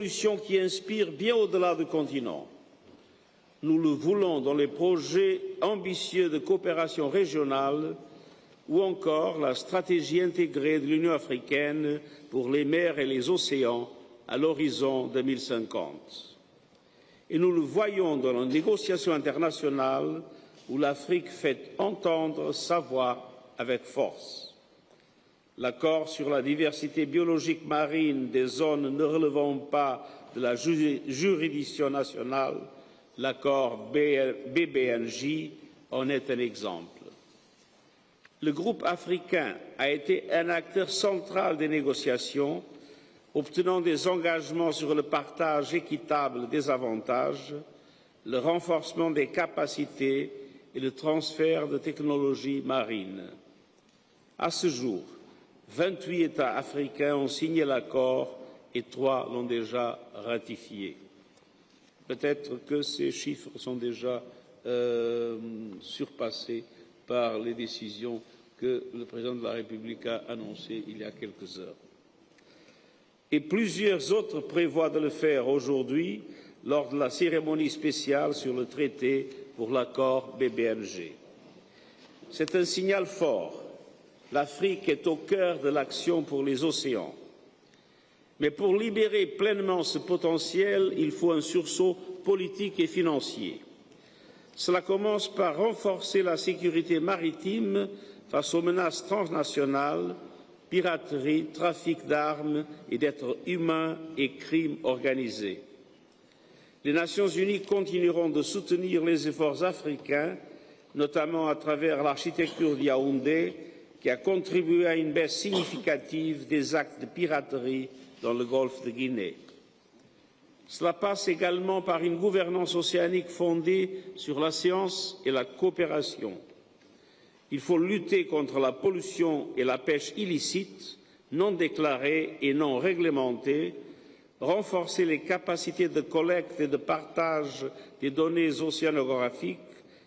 Solution qui inspire bien au-delà du continent. Nous le voulons dans les projets ambitieux de coopération régionale ou encore la stratégie intégrée de l'Union africaine pour les mers et les océans à l'horizon 2050. Et nous le voyons dans les négociations internationales où l'Afrique fait entendre sa voix avec force. L'accord sur la diversité biologique marine des zones ne relevant pas de la juridiction nationale, l'accord BBNJ, en est un exemple. Le groupe africain a été un acteur central des négociations, obtenant des engagements sur le partage équitable des avantages, le renforcement des capacités et le transfert de technologies marines. À ce jour, 28 États africains ont signé l'accord et 3 l'ont déjà ratifié. Peut-être que ces chiffres sont déjà surpassés par les décisions que le président de la République a annoncées il y a quelques heures. Et plusieurs autres prévoient de le faire aujourd'hui lors de la cérémonie spéciale sur le traité pour l'accord BBNG. C'est un signal fort. L'Afrique est au cœur de l'action pour les océans. Mais pour libérer pleinement ce potentiel, il faut un sursaut politique et financier. Cela commence par renforcer la sécurité maritime face aux menaces transnationales, piraterie, trafic d'armes et d'êtres humains et crimes organisés. Les Nations unies continueront de soutenir les efforts africains, notamment à travers l'architecture de Yaoundé, qui a contribué à une baisse significative des actes de piraterie dans le golfe de Guinée. Cela passe également par une gouvernance océanique fondée sur la science et la coopération. Il faut lutter contre la pollution et la pêche illicite, non déclarée et non réglementée, renforcer les capacités de collecte et de partage des données océanographiques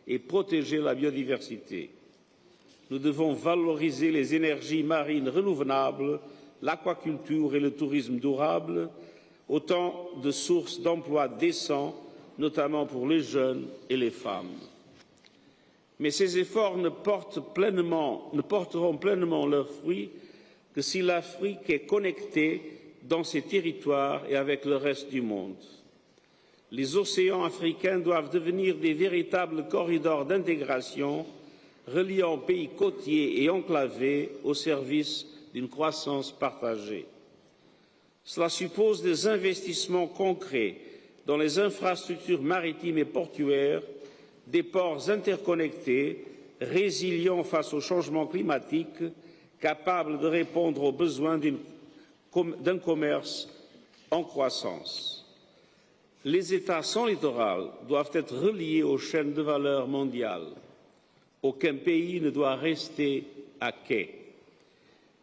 et protéger la biodiversité. Nous devons valoriser les énergies marines renouvelables, l'aquaculture et le tourisme durable, autant de sources d'emplois décents, notamment pour les jeunes et les femmes. Mais ces efforts ne porteront pleinement leurs fruits que si l'Afrique est connectée dans ses territoires et avec le reste du monde. Les océans africains doivent devenir des véritables corridors d'intégration reliant pays côtiers et enclavés au service d'une croissance partagée. Cela suppose des investissements concrets dans les infrastructures maritimes et portuaires, des ports interconnectés, résilients face au changement climatique, capables de répondre aux besoins d'un commerce en croissance. Les États sans littoral doivent être reliés aux chaînes de valeur mondiales. Aucun pays ne doit rester à quai.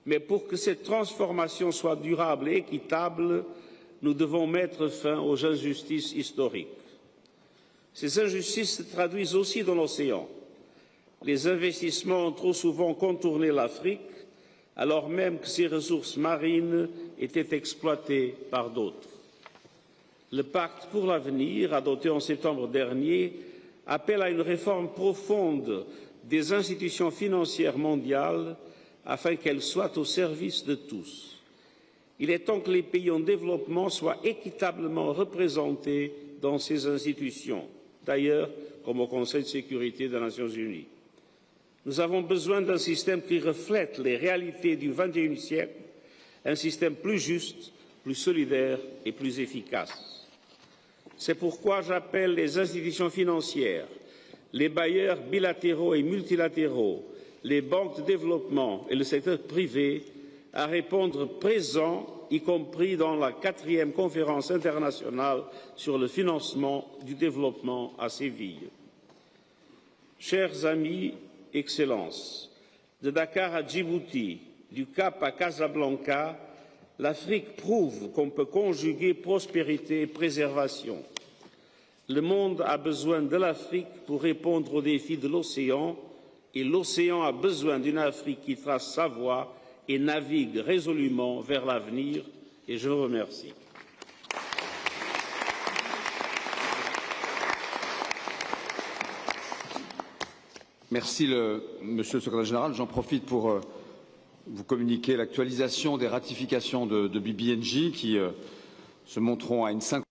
Mais pour que cette transformation soit durable et équitable, nous devons mettre fin aux injustices historiques. Ces injustices se traduisent aussi dans l'océan. Les investissements ont trop souvent contourné l'Afrique, alors même que ses ressources marines étaient exploitées par d'autres. Le pacte pour l'avenir, adopté en septembre dernier, appelle à une réforme profonde des institutions financières mondiales afin qu'elles soient au service de tous. Il est temps que les pays en développement soient équitablement représentés dans ces institutions, d'ailleurs comme au Conseil de sécurité des Nations unies. Nous avons besoin d'un système qui reflète les réalités du XXIe siècle, un système plus juste, plus solidaire et plus efficace. C'est pourquoi j'appelle les institutions financières, les bailleurs bilatéraux et multilatéraux, les banques de développement et le secteur privé à répondre présents, y compris dans la 4e conférence internationale sur le financement du développement à Séville. Chers amis, Excellences, de Dakar à Djibouti, du Cap à Casablanca, l'Afrique prouve qu'on peut conjuguer prospérité et préservation. Le monde a besoin de l'Afrique pour répondre aux défis de l'océan et l'océan a besoin d'une Afrique qui trace sa voie et navigue résolument vers l'avenir. Et je vous remercie. Merci, Monsieur le Secrétaire général. J'en profite pour vous communiquer l'actualisation des ratifications de BBNJ qui se monteront à une cinquantaine.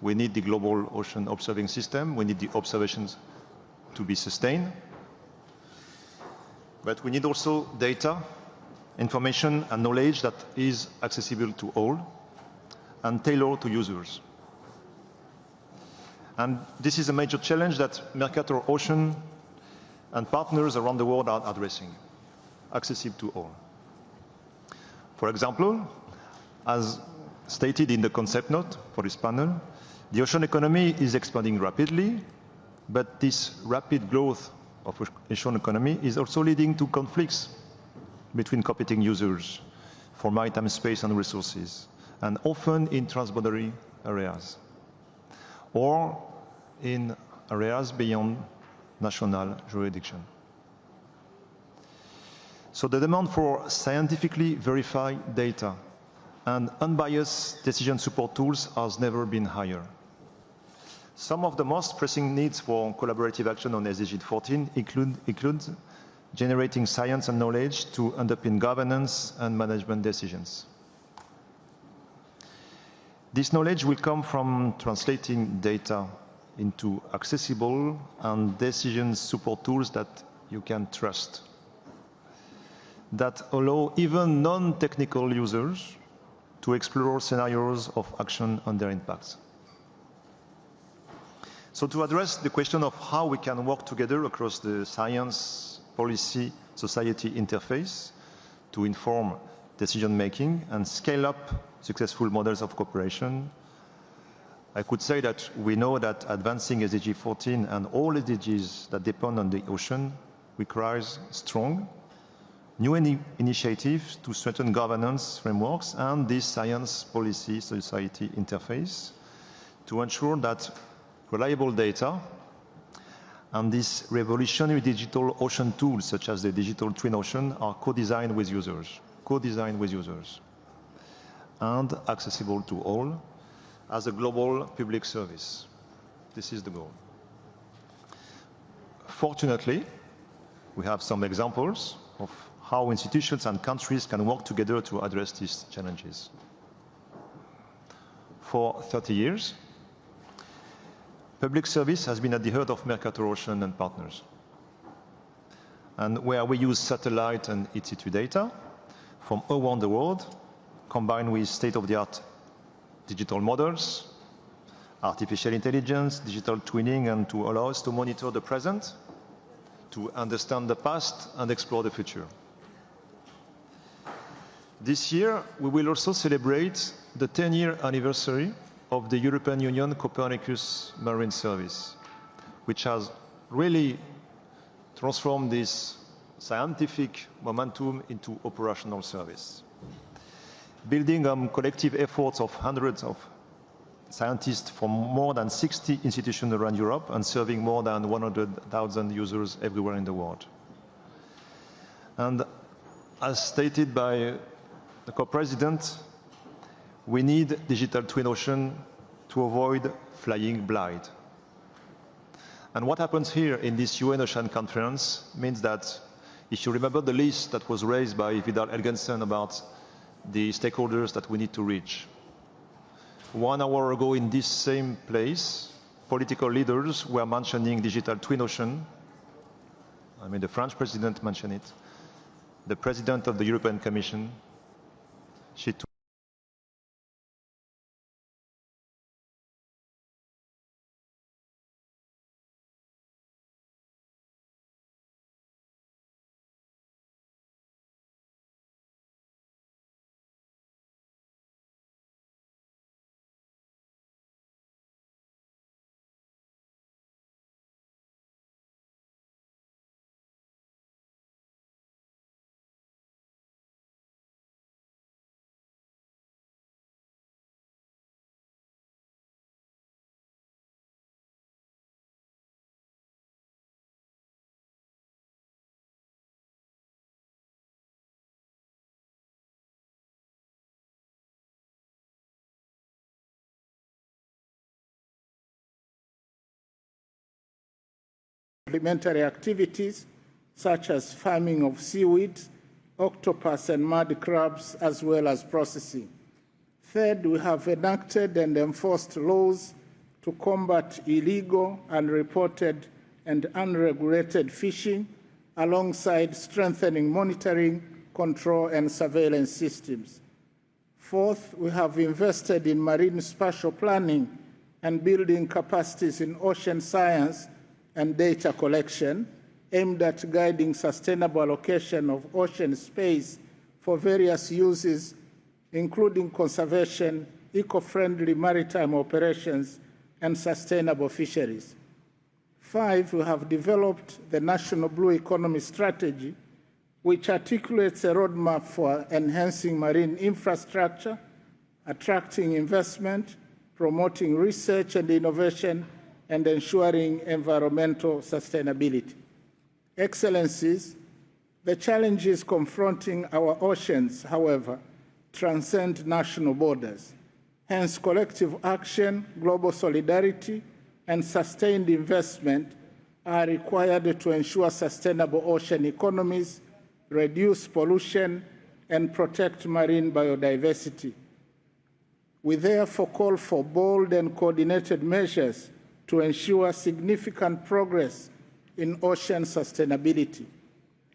We need the global ocean observing system. We need the observations to be sustained. But we need also data, information and knowledge that is accessible to all and tailored to users. And this is a major challenge that Mercator Ocean and partners around the world are addressing, accessible to all. For example, as stated in the concept note for this panel, the ocean economy is expanding rapidly, but this rapid growth of ocean economy is also leading to conflicts between competing users for maritime space and resources, and often in transboundary areas, or in areas beyond national jurisdiction. So the demand for scientifically verified data and unbiased decision support tools has never been higher. Some of the most pressing needs for collaborative action on SDG 14 include generating science and knowledge to underpin governance and management decisions. This knowledge will come from translating data into accessible and decision support tools that you can trust, that allow even non-technical users to explore scenarios of action and their impacts. So to address the question of how we can work together across the science, policy, society interface to inform decision-making and scale up successful models of cooperation, I could say that we know that advancing SDG 14 and all SDGs that depend on the ocean requires strong, new initiatives to strengthen governance frameworks and this science, policy, society interface to ensure that reliable data and these revolutionary digital ocean tools, such as the digital twin ocean, are co-designed with users, and accessible to all as a global public service. This is the goal. Fortunately, we have some examples of how institutions and countries can work together to address these challenges. For 30 years, public service has been at the heart of Mercator Ocean and partners, and where we use satellite and in-situ data from around the world, combined with state-of-the-art digital models, artificial intelligence, digital twinning, and to allow us to monitor the present, to understand the past, and explore the future. This year, we will also celebrate the 10-year anniversary of the European Union Copernicus Marine Service, which has really transformed this scientific momentum into operational service. Building on collective efforts of hundreds of scientists from more than 60 institutions around Europe and serving more than 100,000 users everywhere in the world. And as stated by the co-president, we need digital twin ocean to avoid flying blind. And what happens here in this U.N.Ocean Conference means that if you remember the list that was raised by Vidal Helgensen about the stakeholders that we need to reach. 1 hour ago in this same place, political leaders were mentioning digital twin ocean. I mean, the French president mentioned it. The president of the European Commission, she took complementary activities such as farming of seaweed, octopus and mud crabs, as well as processing. Third, we have enacted and enforced laws to combat illegal, unreported, and unregulated fishing, alongside strengthening monitoring, control, and surveillance systems. Fourth, we have invested in marine spatial planning and building capacities in ocean science and data collection, aimed at guiding sustainable allocation of ocean space for various uses, including conservation, eco-friendly maritime operations, and sustainable fisheries. 5, we have developed the National Blue Economy Strategy, which articulates a roadmap for enhancing marine infrastructure, attracting investment, promoting research and innovation, and ensuring environmental sustainability. Excellencies, the challenges confronting our oceans, however, transcend national borders. Hence, collective action, global solidarity, and sustained investment are required to ensure sustainable ocean economies, reduce pollution, and protect marine biodiversity. We therefore call for bold and coordinated measures to ensure significant progress in ocean sustainability.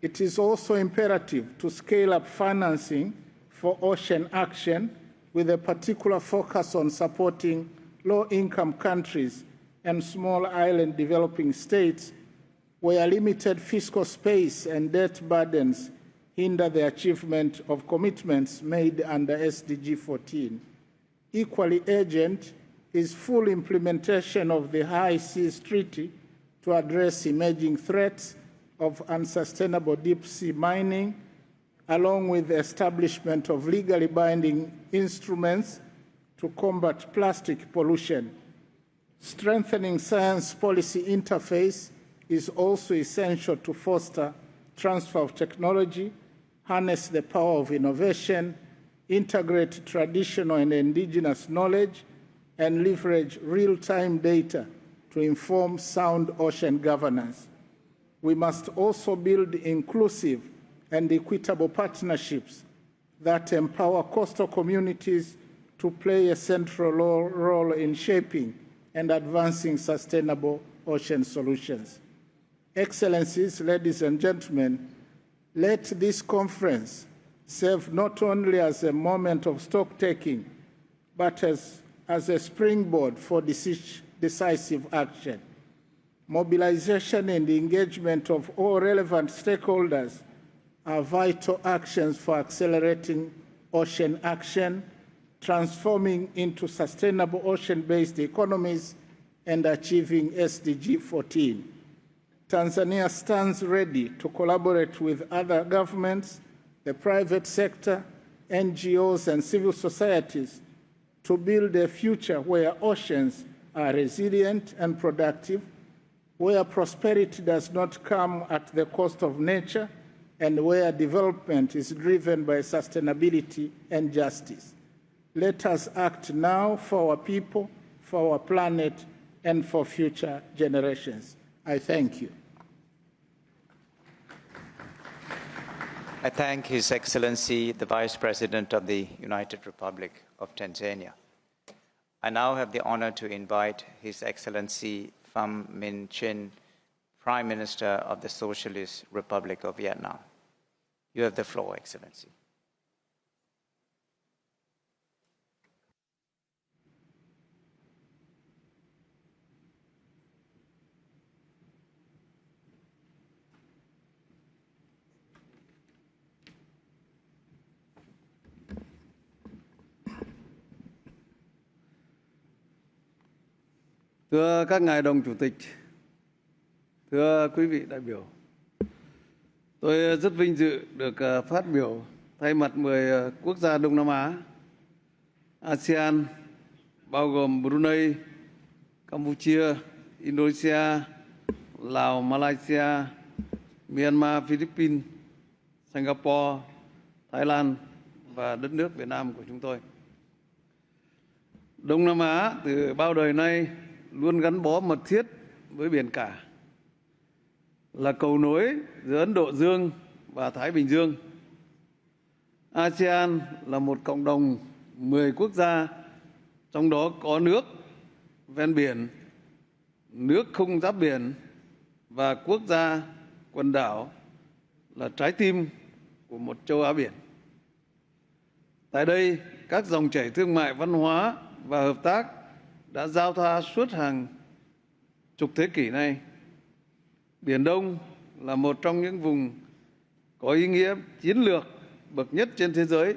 It is also imperative to scale up financing for ocean action, with a particular focus on supporting low-income countries and small island developing states where limited fiscal space and debt burdens hinder the achievement of commitments made under SDG 14. Equally urgent is full implementation of the High Seas Treaty to address emerging threats of unsustainable deep-sea mining, along with the establishment of legally binding instruments to combat plastic pollution. Strengthening science policy interface is also essential to foster transfer of technology, harness the power of innovation, integrate traditional and indigenous knowledge, and leverage real-time data to inform sound ocean governance. We must also build inclusive and equitable partnerships that empower coastal communities to play a central role in shaping and advancing sustainable ocean solutions. Excellencies, ladies and gentlemen, let this conference serve not only as a moment of stock-taking, but as a springboard for decisive action. Mobilization and engagement of all relevant stakeholders are vital actions for accelerating ocean action, transforming into sustainable ocean-based economies, and achieving SDG 14. Tanzania stands ready to collaborate with other governments, the private sector, NGOs, and civil societies to build a future where oceans are resilient and productive, where prosperity does not come at the cost of nature, and where development is driven by sustainability and justice. Let us act now for our people, for our planet, and for future generations. I thank you. I thank His Excellency, the Vice President of the United Republic of Tanzania. I now have the honor to invite His Excellency Pham Minh Chinh, Prime Minister of the Socialist Republic of Vietnam. You have the floor, Excellency. Thưa các ngài đồng chủ tịch, thưa quý vị đại biểu, tôi rất vinh dự được phát biểu thay mặt 10 quốc gia Đông Nam Á, ASEAN, bao gồm Brunei, Campuchia, Indonesia, Lào, Malaysia, Myanmar, Philippines, Singapore, Thái Lan và đất nước Việt Nam của chúng tôi. Đông Nam Á từ bao đời nay luôn gắn bó mật thiết với biển cả, là cầu nối giữa Ấn Độ Dương và Thái Bình Dương. ASEAN là một cộng đồng 10 quốc gia, trong đó có nước ven biển, nước không giáp biển và quốc gia quần đảo là trái tim của một châu Á biển. Tại đây, các dòng chảy thương mại, văn hóa và hợp tác đã giao thoa suốt hàng chục thế kỷ nay. Biển Đông là một trong những vùng có ý nghĩa chiến lược bậc nhất trên thế giới.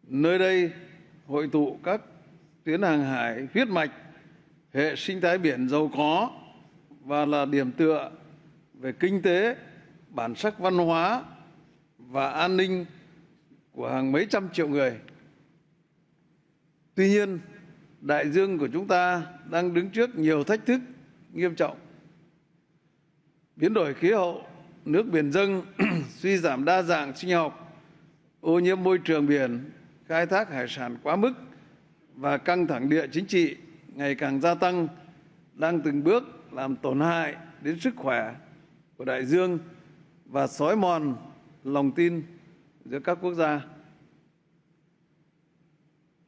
Nơi đây hội tụ các tuyến hàng hải huyết mạch, hệ sinh thái biển giàu có và là điểm tựa về kinh tế, bản sắc văn hóa và an ninh của hàng mấy trăm triệu người. Tuy nhiên, đại dương của chúng ta đang đứng trước nhiều thách thức nghiêm trọng. Biến đổi khí hậu, nước biển dâng, suy giảm đa dạng sinh học, ô nhiễm môi trường biển, khai thác hải sản quá mức và căng thẳng địa chính trị ngày càng gia tăng đang từng bước làm tổn hại đến sức khỏe của đại dương và xói mòn lòng tin giữa các quốc gia.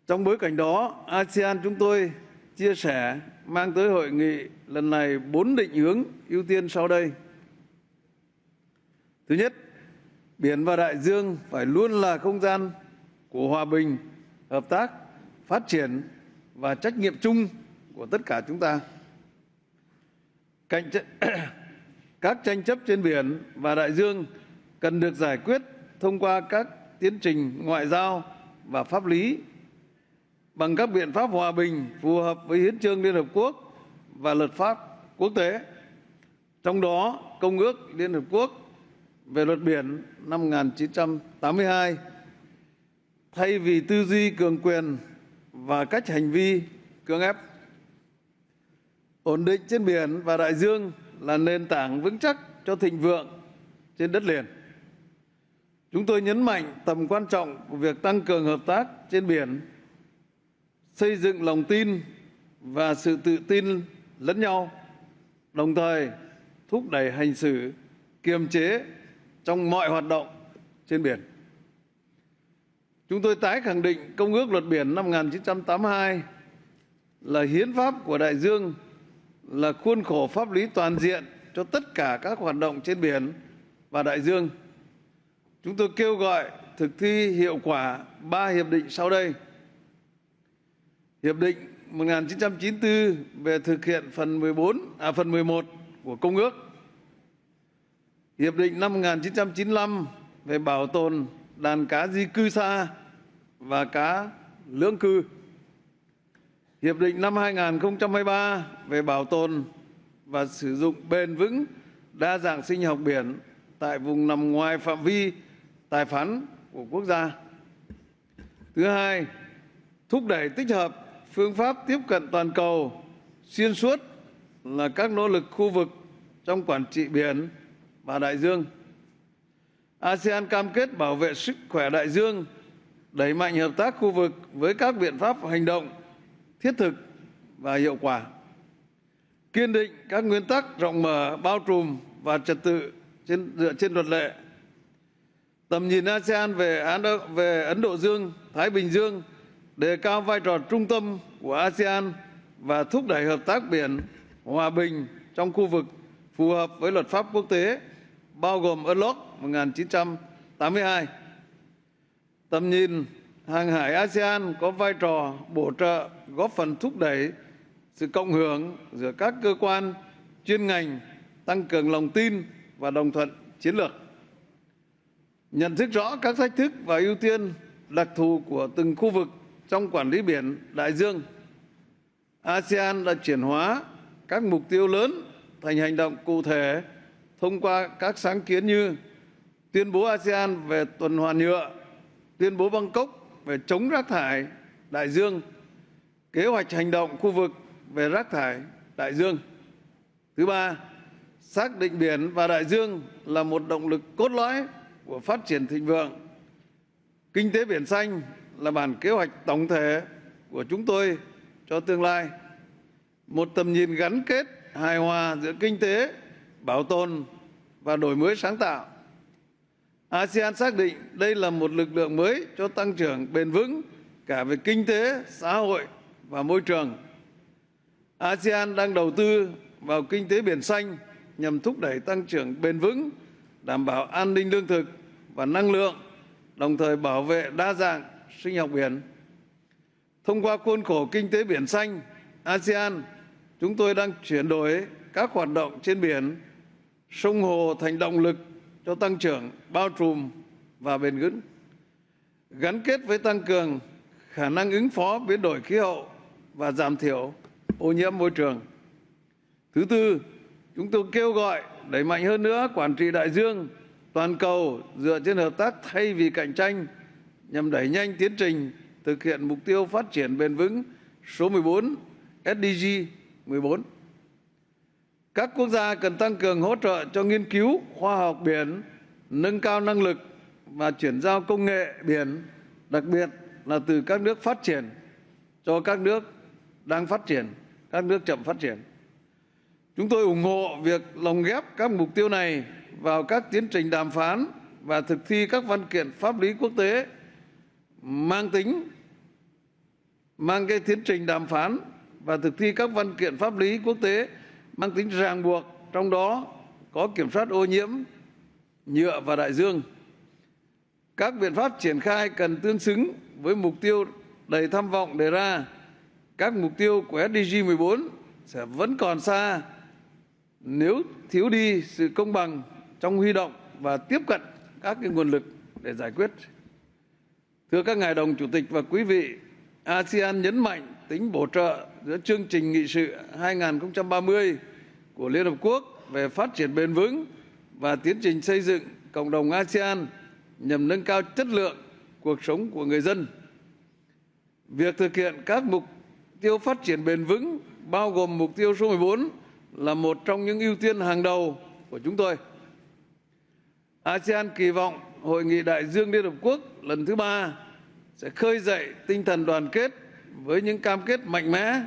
Trong bối cảnh đó, ASEAN chúng tôi chia sẻ mang tới hội nghị lần này 4 định hướng ưu tiên sau đây. Thứ nhất, biển và đại dương phải luôn là không gian của hòa bình, hợp tác, phát triển và trách nhiệm chung của tất cả chúng ta. Các tranh chấp trên biển và đại dương cần được giải quyết thông qua các tiến trình ngoại giao và pháp lý bằng các biện pháp hòa bình phù hợp với Hiến chương Liên Hợp Quốc và luật pháp quốc tế, trong đó Công ước Liên Hợp Quốc về luật biển năm 1982, thay vì tư duy cường quyền và cách hành vi cưỡng ép. Ổn định trên biển và đại dương là nền tảng vững chắc cho thịnh vượng trên đất liền. Chúng tôi nhấn mạnh tầm quan trọng của việc tăng cường hợp tác trên biển, xây dựng lòng tin và sự tự tin lẫn nhau, đồng thời thúc đẩy hành xử kiềm chế trong mọi hoạt động trên biển. Chúng tôi tái khẳng định Công ước Luật Biển năm 1982 là hiến pháp của đại dương, là khuôn khổ pháp lý toàn diện cho tất cả các hoạt động trên biển và đại dương. Chúng tôi kêu gọi thực thi hiệu quả 3 hiệp định sau đây. Hiệp định 1994 về thực hiện phần 11 của Công ước. Hiệp định năm 1995 về bảo tồn đàn cá di cư xa và cá lưỡng cư. Hiệp định năm 2023 về bảo tồn và sử dụng bền vững đa dạng sinh học biển tại vùng nằm ngoài phạm vi tài phán của quốc gia. Thứ hai, thúc đẩy tích hợp phương pháp tiếp cận toàn cầu xuyên suốt là các nỗ lực khu vực trong quản trị biển và đại dương. ASEAN cam kết bảo vệ sức khỏe đại dương, đẩy mạnh hợp tác khu vực với các biện pháp hành động thiết thực và hiệu quả. Kiên định các nguyên tắc rộng mở, bao trùm và trật tự dựa trên luật lệ. Tầm nhìn ASEAN về Ấn Độ Dương, Thái Bình Dương đề cao vai trò trung tâm của ASEAN và thúc đẩy hợp tác biển hòa bình trong khu vực phù hợp với luật pháp quốc tế, bao gồm UNOC 1982. Tầm nhìn hàng hải ASEAN có vai trò bổ trợ, góp phần thúc đẩy sự cộng hưởng giữa các cơ quan chuyên ngành, tăng cường lòng tin và đồng thuận chiến lược. Nhận thức rõ các thách thức và ưu tiên đặc thù của từng khu vực trong quản lý biển đại dương, ASEAN đã chuyển hóa các mục tiêu lớn thành hành động cụ thể thông qua các sáng kiến như tuyên bố ASEAN về tuần hoàn nhựa, tuyên bố Bangkok về chống rác thải đại dương, kế hoạch hành động khu vực về rác thải đại dương. Thứ ba, xác định biển và đại dương là một động lực cốt lõi của phát triển thịnh vượng. Kinh tế biển xanh là bản kế hoạch tổng thể của chúng tôi cho tương lai. Một tầm nhìn gắn kết, hài hòa giữa kinh tế, bảo tồn và đổi mới sáng tạo. ASEAN xác định đây là một lực lượng mới cho tăng trưởng bền vững cả về kinh tế, xã hội và môi trường. ASEAN đang đầu tư vào kinh tế biển xanh nhằm thúc đẩy tăng trưởng bền vững, đảm bảo an ninh lương thực và năng lượng, đồng thời bảo vệ đa dạng sinh học biển. Thông qua khuôn khổ kinh tế biển xanh ASEAN, chúng tôi đang chuyển đổi các hoạt động trên biển, sông hồ thành động lực cho tăng trưởng bao trùm và bền vững, gắn kết với tăng cường khả năng ứng phó biến đổi khí hậu và giảm thiểu ô nhiễm môi trường. Thứ tư, chúng tôi kêu gọi đẩy mạnh hơn nữa quản trị đại dương toàn cầu dựa trên hợp tác thay vì cạnh tranh, nhằm đẩy nhanh tiến trình thực hiện mục tiêu phát triển bền vững số 14 SDG 14. Các quốc gia cần tăng cường hỗ trợ cho nghiên cứu khoa học biển, nâng cao năng lực và chuyển giao công nghệ biển, đặc biệt là từ các nước phát triển cho các nước đang phát triển, các nước chậm phát triển. Chúng tôi ủng hộ việc lồng ghép các mục tiêu này vào các tiến trình đàm phán và thực thi các văn kiện pháp lý quốc tế mang cái tiến trình đàm phán và thực thi các văn kiện pháp lý quốc tế mang tính ràng buộc, trong đó có kiểm soát ô nhiễm nhựa và đại dương. Các biện pháp triển khai cần tương xứng với mục tiêu đầy tham vọng đề ra. Các mục tiêu của SDG 14 sẽ vẫn còn xa nếu thiếu đi sự công bằng trong huy động và tiếp cận các nguồn lực để giải quyết. Thưa các ngài đồng chủ tịch và quý vị, ASEAN nhấn mạnh tính bổ trợ giữa chương trình nghị sự 2030 của Liên Hợp Quốc về phát triển bền vững và tiến trình xây dựng cộng đồng ASEAN nhằm nâng cao chất lượng cuộc sống của người dân. Việc thực hiện các mục tiêu phát triển bền vững bao gồm mục tiêu số 14 là một trong những ưu tiên hàng đầu của chúng tôi. ASEAN kỳ vọng Hội nghị Đại dương Liên Hợp Quốc lần thứ 3 sẽ khơi dậy tinh thần đoàn kết với những cam kết mạnh mẽ,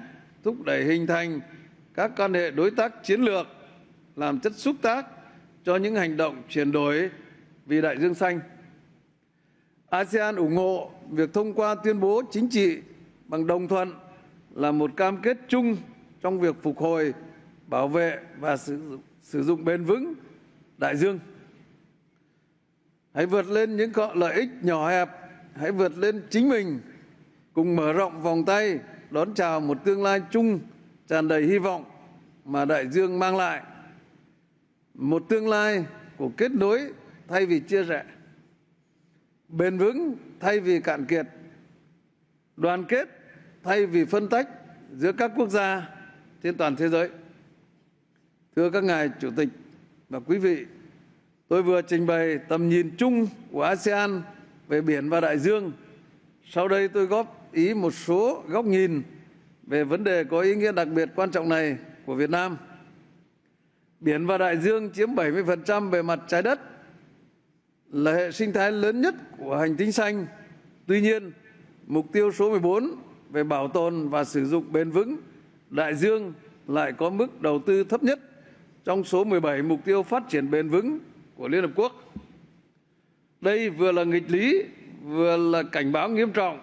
thúc đẩy hình thành các quan hệ đối tác chiến lược, làm chất xúc tác cho những hành động chuyển đổi vì đại dương xanh. ASEAN ủng hộ việc thông qua tuyên bố chính trị bằng đồng thuận là một cam kết chung trong việc phục hồi, bảo vệ và sử dụng bền vững đại dương. Hãy vượt lên những lợi ích nhỏ hẹp, hãy vượt lên chính mình, cùng mở rộng vòng tay đón chào một tương lai chung tràn đầy hy vọng mà đại dương mang lại. Một tương lai của kết nối thay vì chia rẽ, bền vững thay vì cạn kiệt, đoàn kết thay vì phân tách giữa các quốc gia trên toàn thế giới. Thưa các ngài chủ tịch và quý vị, tôi vừa trình bày tầm nhìn chung của ASEAN về biển và đại dương. Sau đây tôi góp ý một số góc nhìn về vấn đề có ý nghĩa đặc biệt quan trọng này của Việt Nam. Biển và đại dương chiếm 70% bề mặt trái đất, là hệ sinh thái lớn nhất của hành tinh xanh. Tuy nhiên, mục tiêu số 14 về bảo tồn và sử dụng bền vững đại dương lại có mức đầu tư thấp nhất trong số 17 mục tiêu phát triển bền vững của Liên Hợp Quốc. Đây vừa là nghịch lý, vừa là cảnh báo nghiêm trọng,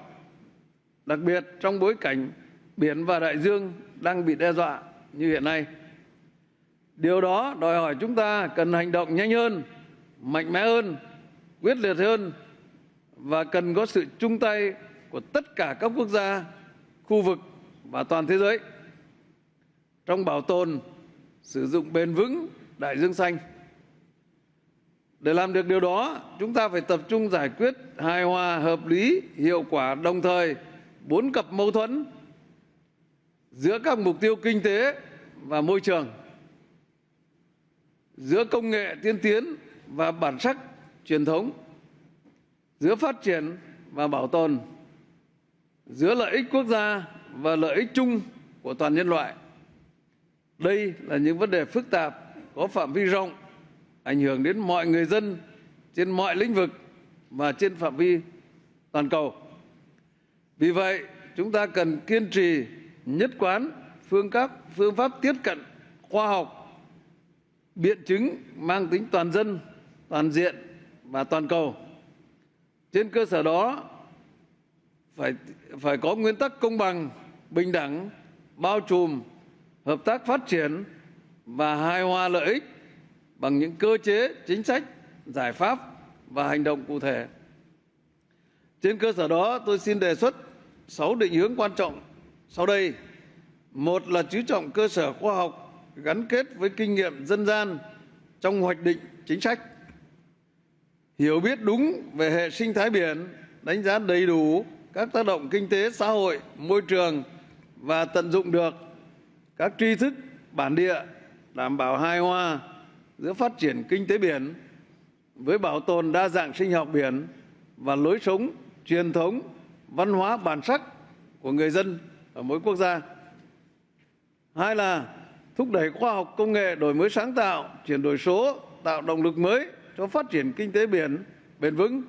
đặc biệt trong bối cảnh biển và đại dương đang bị đe dọa như hiện nay. Điều đó đòi hỏi chúng ta cần hành động nhanh hơn, mạnh mẽ hơn, quyết liệt hơn và cần có sự chung tay của tất cả các quốc gia, khu vực và toàn thế giới trong bảo tồn, sử dụng bền vững đại dương xanh. Để làm được điều đó, chúng ta phải tập trung giải quyết hài hòa, hợp lý, hiệu quả, đồng thời 4 cặp mâu thuẫn giữa các mục tiêu kinh tế và môi trường, giữa công nghệ tiên tiến và bản sắc truyền thống, giữa phát triển và bảo tồn, giữa lợi ích quốc gia và lợi ích chung của toàn nhân loại. Đây là những vấn đề phức tạp, có phạm vi rộng, ảnh hưởng đến mọi người dân trên mọi lĩnh vực và trên phạm vi toàn cầu. Vì vậy, chúng ta cần kiên trì, nhất quán phương pháp tiếp cận khoa học, biện chứng mang tính toàn dân, toàn diện và toàn cầu. Trên cơ sở đó, phải có nguyên tắc công bằng, bình đẳng, bao trùm, hợp tác phát triển và hài hòa lợi ích bằng những cơ chế, chính sách, giải pháp và hành động cụ thể. Trên cơ sở đó, tôi xin đề xuất 6 định hướng quan trọng sau đây. Một là chú trọng cơ sở khoa học gắn kết với kinh nghiệm dân gian trong hoạch định chính sách. Hiểu biết đúng về hệ sinh thái biển, đánh giá đầy đủ các tác động kinh tế, xã hội, môi trường và tận dụng được các tri thức bản địa, đảm bảo hài hòa giữa phát triển kinh tế biển với bảo tồn đa dạng sinh học biển và lối sống, truyền thống, văn hóa bản sắc của người dân ở mỗi quốc gia. Hai là thúc đẩy khoa học công nghệ, đổi mới sáng tạo, chuyển đổi số, tạo động lực mới cho phát triển kinh tế biển bền vững.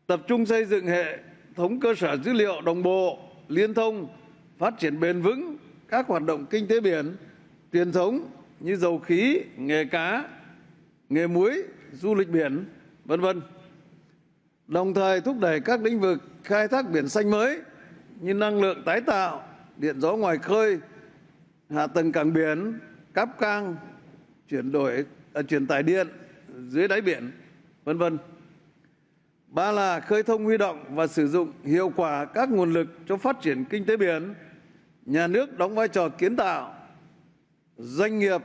Tập trung xây dựng hệ thống cơ sở dữ liệu đồng bộ, liên thông, phát triển bền vững các hoạt động kinh tế biển truyền thống như dầu khí, nghề cá, nghề muối, du lịch biển, v.v. Đồng thời thúc đẩy các lĩnh vực khai thác biển xanh mới như năng lượng tái tạo, điện gió ngoài khơi, hạ tầng cảng biển, cáp cang, truyền tải điện dưới đáy biển, v.v. Ba là khơi thông, huy động và sử dụng hiệu quả các nguồn lực cho phát triển kinh tế biển. Nhà nước đóng vai trò kiến tạo, doanh nghiệp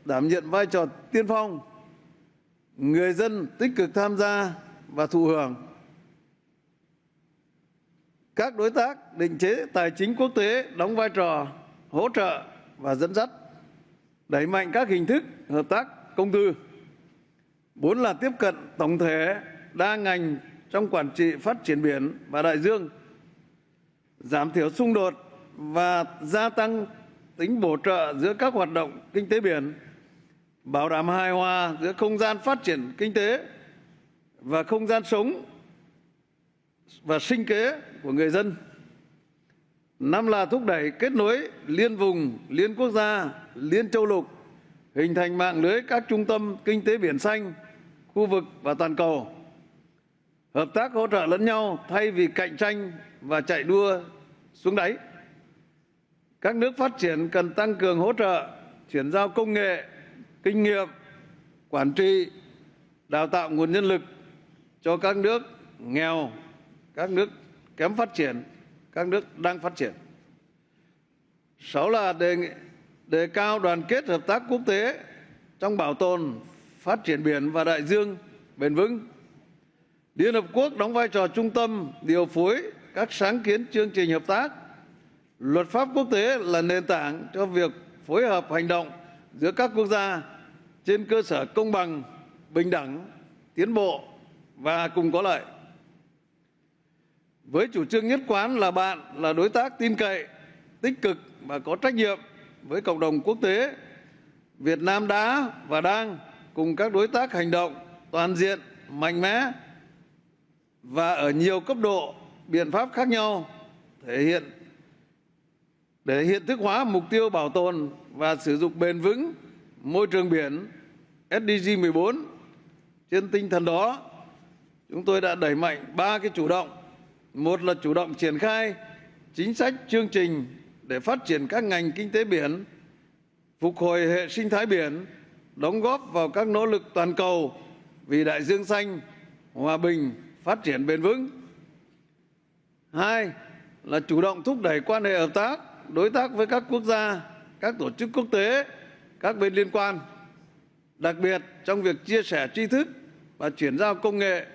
đảm nhận vai trò tiên phong, người dân tích cực tham gia và thụ hưởng. Các đối tác định chế tài chính quốc tế đóng vai trò hỗ trợ và dẫn dắt, đẩy mạnh các hình thức hợp tác công tư. 4 là tiếp cận tổng thể, đa ngành trong quản trị phát triển biển và đại dương, giảm thiểu xung đột và gia tăng tính bổ trợ giữa các hoạt động kinh tế biển, bảo đảm hài hòa giữa không gian phát triển kinh tế và không gian sống và sinh kế của người dân. 5 là thúc đẩy kết nối liên vùng, liên quốc gia, liên châu lục, hình thành mạng lưới các trung tâm kinh tế biển xanh, khu vực và toàn cầu. Hợp tác hỗ trợ lẫn nhau thay vì cạnh tranh và chạy đua xuống đáy. Các nước phát triển cần tăng cường hỗ trợ, chuyển giao công nghệ, kinh nghiệm, quản trị, đào tạo nguồn nhân lực cho các nước nghèo, các nước kém phát triển, các nước đang phát triển. 6 là đề cao đoàn kết hợp tác quốc tế trong bảo tồn, phát triển biển và đại dương bền vững. Liên Hợp Quốc đóng vai trò trung tâm điều phối các sáng kiến chương trình hợp tác. Luật pháp quốc tế là nền tảng cho việc phối hợp hành động giữa các quốc gia trên cơ sở công bằng, bình đẳng, tiến bộ và cùng có lợi. Với chủ trương nhất quán là bạn là đối tác tin cậy, tích cực và có trách nhiệm với cộng đồng quốc tế, Việt Nam đã và đang cùng các đối tác hành động toàn diện, mạnh mẽ và ở nhiều cấp độ, biện pháp khác nhau để hiện thực hóa mục tiêu bảo tồn và sử dụng bền vững môi trường biển SDG 14. Trên tinh thần đó, chúng tôi đã đẩy mạnh 3 cái chủ động. Một là chủ động triển khai chính sách, chương trình để phát triển các ngành kinh tế biển, phục hồi hệ sinh thái biển, đóng góp vào các nỗ lực toàn cầu vì đại dương xanh, hòa bình, phát triển bền vững. 2 là chủ động thúc đẩy quan hệ hợp tác, đối tác với các quốc gia, các tổ chức quốc tế, các bên liên quan, đặc biệt trong việc chia sẻ tri thức và chuyển giao công nghệ.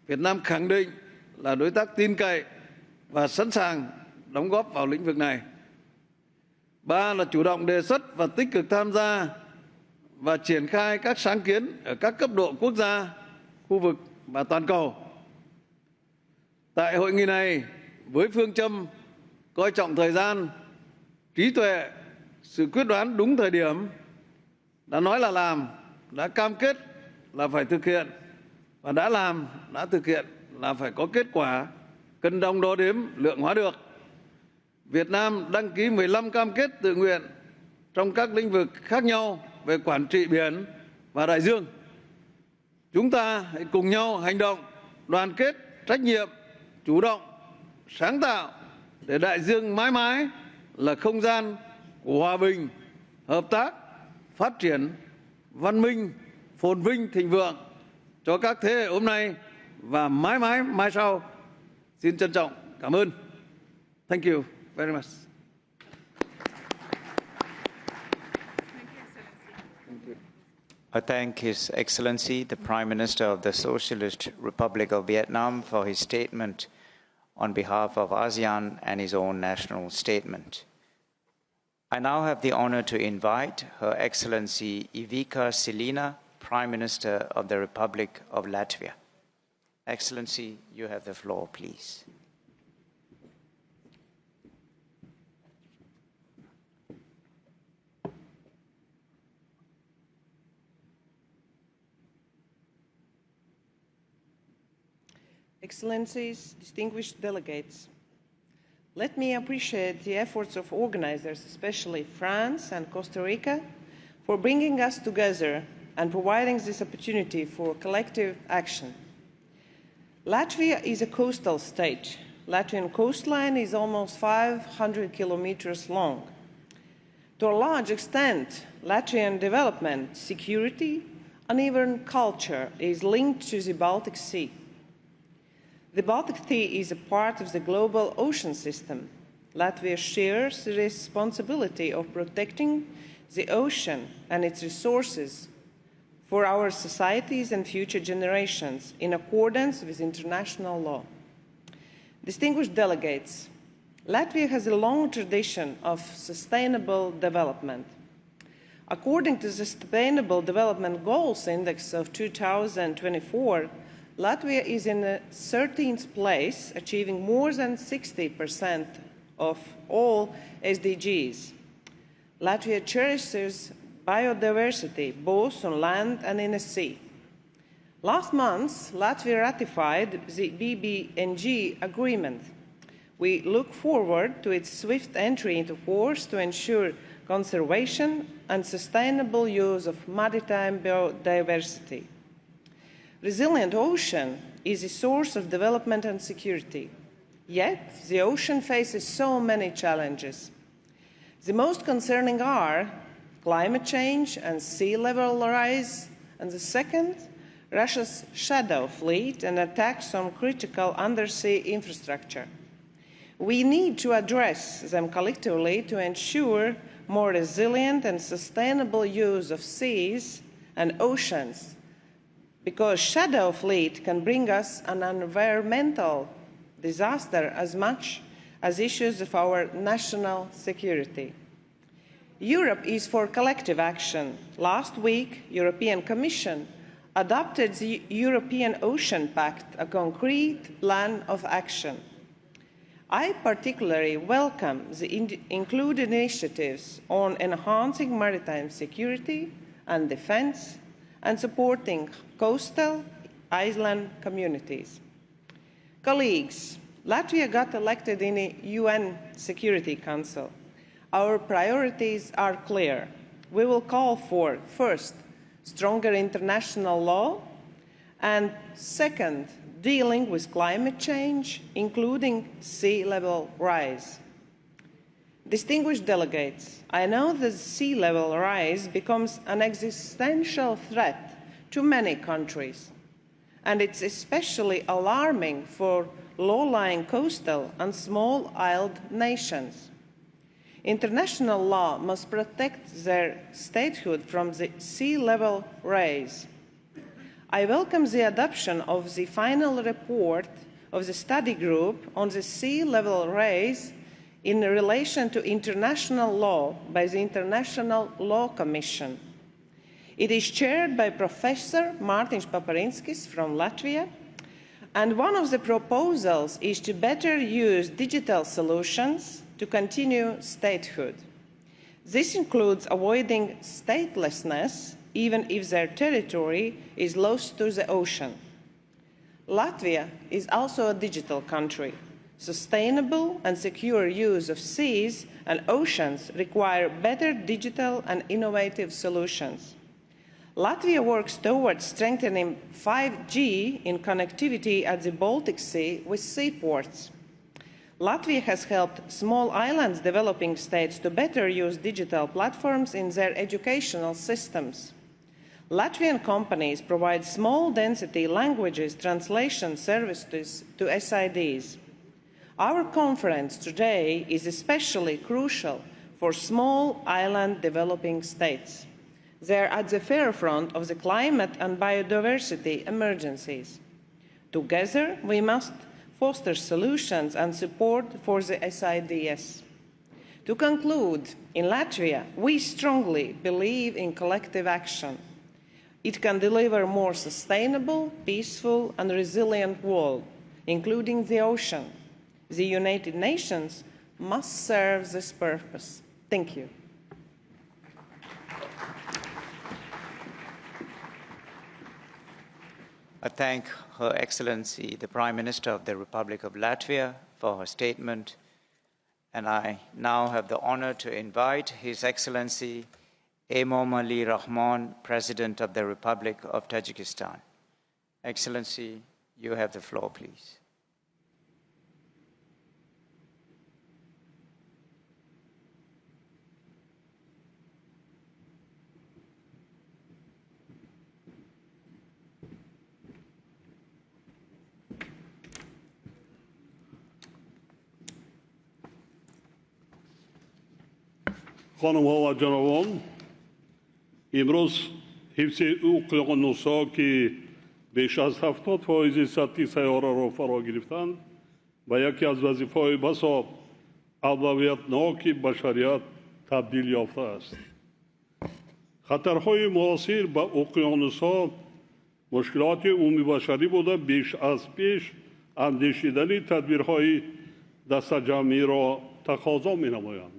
Việt Nam khẳng định là đối tác tin cậy và sẵn sàng đóng góp vào lĩnh vực này. 3 là chủ động đề xuất và tích cực tham gia và triển khai các sáng kiến ở các cấp độ quốc gia, khu vực và toàn cầu. Tại hội nghị này, với phương châm coi trọng thời gian, trí tuệ, sự quyết đoán đúng thời điểm, đã nói là làm, đã cam kết là phải thực hiện, và đã làm, đã thực hiện là phải có kết quả, cân đong đo đếm, lượng hóa được. Việt Nam đăng ký 15 cam kết tự nguyện trong các lĩnh vực khác nhau về quản trị biển và đại dương. Chúng ta hãy cùng nhau hành động, đoàn kết, trách nhiệm, chủ động, sáng tạo để đại dương mãi mãi là không gian của hòa bình, hợp tác, phát triển, văn minh, phồn vinh, thịnh vượng cho các thế hệ hôm nay và mãi mãi mai sau. Xin trân trọng cảm ơn. Thank you very much. I thank His Excellency, the Prime Minister of the Socialist Republic of Vietnam, for his statement on behalf of ASEAN and his own national statement. I now have the honor to invite Her Excellency Ivica Silina, Prime Minister of the Republic of Latvia. Excellency, you have the floor, please. Excellencies, distinguished delegates, let me appreciate the efforts of organizers, especially France and Costa Rica, for bringing us together and providing this opportunity for collective action. Latvia is a coastal state. Latvian coastline is almost 500 kilometers long. To a large extent, Latvian development, security, and even culture is linked to the Baltic Sea. The Baltic Sea is a part of the global ocean system. Latvia shares the responsibility of protecting the ocean and its resources for our societies and future generations in accordance with international law. Distinguished delegates, Latvia has a long tradition of sustainable development. According to the Sustainable Development Goals Index of 2024, Latvia is in the 13th place, achieving more than 60% of all SDGs. Latvia cherishes biodiversity, both on land and in the sea. Last month, Latvia ratified the BBNG agreement. We look forward to its swift entry into force to ensure conservation and sustainable use of maritime biodiversity. Resilient ocean is a source of development and security. Yet, the ocean faces so many challenges. The most concerning are climate change and sea level rise, and the second, Russia's shadow fleet and attacks on critical undersea infrastructure. We need to address them collectively to ensure more resilient and sustainable use of seas and oceans, because shadow fleet can bring us an environmental disaster as much as issues of our national security. Europe is for collective action. Last week, European Commission adopted the European Ocean Pact, a concrete plan of action. I particularly welcome the included initiatives on enhancing maritime security and defense and supporting coastal island communities. Colleagues, Latvia got elected in the UN Security Council. Our priorities are clear. We will call for, first, stronger international law, and second, dealing with climate change, including sea level rise. Distinguished delegates, I know that sea level rise becomes an existential threat to many countries, and it's especially alarming for low-lying coastal and small-island nations. International law must protect their statehood from the sea level rise. I welcome the adoption of the final report of the study group on the sea level rise in relation to international law by the International Law Commission. It is chaired by Professor Mārtiņš Paparinskis from Latvia, and one of the proposals is to better use digital solutions to continue statehood. This includes avoiding statelessness even if their territory is lost to the ocean. Latvia is also a digital country. Sustainable and secure use of seas and oceans require better digital and innovative solutions. Latvia works towards strengthening 5G in connectivity at the Baltic Sea with seaports. Latvia has helped small islands developing states to better use digital platforms in their educational systems. Latvian companies provide small-density languages translation services to SIDs. Our conference today is especially crucial for small island developing states. They are at the forefront of the climate and biodiversity emergencies. Together, we must foster solutions and support for the SIDs. To conclude, in Latvia, we strongly believe in collective action. It can deliver a more sustainable, peaceful, and resilient world, including the ocean. The United Nations must serve this purpose. Thank you. I thank Her Excellency, the Prime Minister of the Republic of Latvia, for her statement. And I now have the honor to invite His Excellency Emomali Rahman, President of the Republic of Tajikistan. Excellency, you have the floor, please. خانم ها و جنابان، امروز حفظ اقیانوس‌ها که بیش از 70% سطح سیاره را فرا گرفتند و یکی از وظیفه‌های بسا اولویتناک بشریت تبدیل یافته است. خطرهای معاصر به اقیانوس‌ها مشکلات عمومی بشری بوده، بیش از پیش اندیشیدنی تدبیرهای دسته‌جمعی را تقاضا می‌نمایند.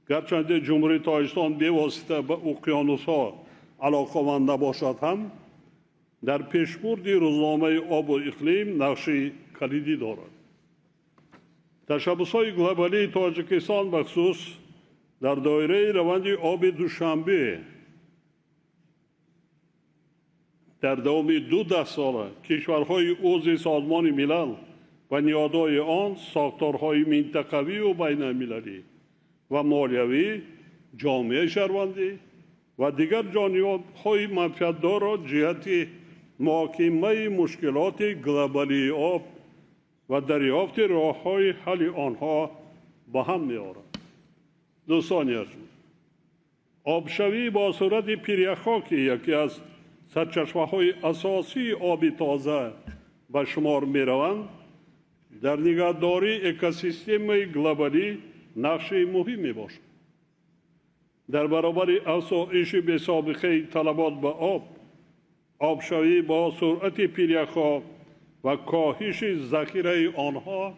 گرچند جمهوری تاجیکستان بی‌واسطه به اقیانوس‌ها علاقه‌مند نباشد هم در پیشبرد روزنامه آب و اقلیم نقشی کلیدی دارد. تشبس‌های گلوبالی تاجیکستان بخصوص در دایره روند آب دوشنبه در دوام 12 ساله کشورهای عضو سازمان ملل و نهادهای آن ساختارهای منطقوی و بین‌المللی و مالیوی، جامعه شهروندی و دیگر جانبهای منفعت‌دار را جهت محاکمه مشکلات گلوبالی آب و دریافت راه‌های حل آنها به هم می‌آورد. دوستان عزیز، آبشوی با صورت پیریخ‌ها که یکی از سرچشمه‌های اساسی آب تازه به شمار می‌روند، در نگهداری اکوسیستم گلوبالی نقش مهمی باشد. در برابر افزایش بی‌سابقه طلبات به آب، آبشوی با سرعت پیریخ‌ها و کاهش ذخیره آنها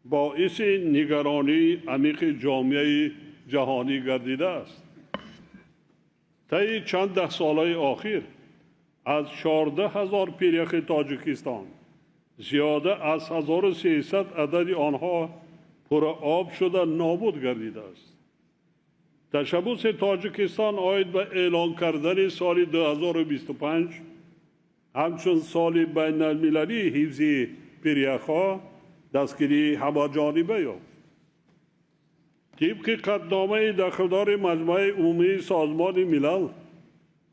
باعث نگرانی عمیق جامعه جهانی گردیده است. طی چند ده ساله اخیر از 14,000 پیریخ تاجیکستان زیاده از 1300 عدد آنها پر آب شده نابود گردیده است. تشبس تاجیکستان آید به اعلان کردن سال 2025 همچون سال بین المللی حفظ پیریخ‌ها دستگیری همه‌جانبه یافت. طبق قطعنامه داخلدار مجمع عمومی سازمان ملل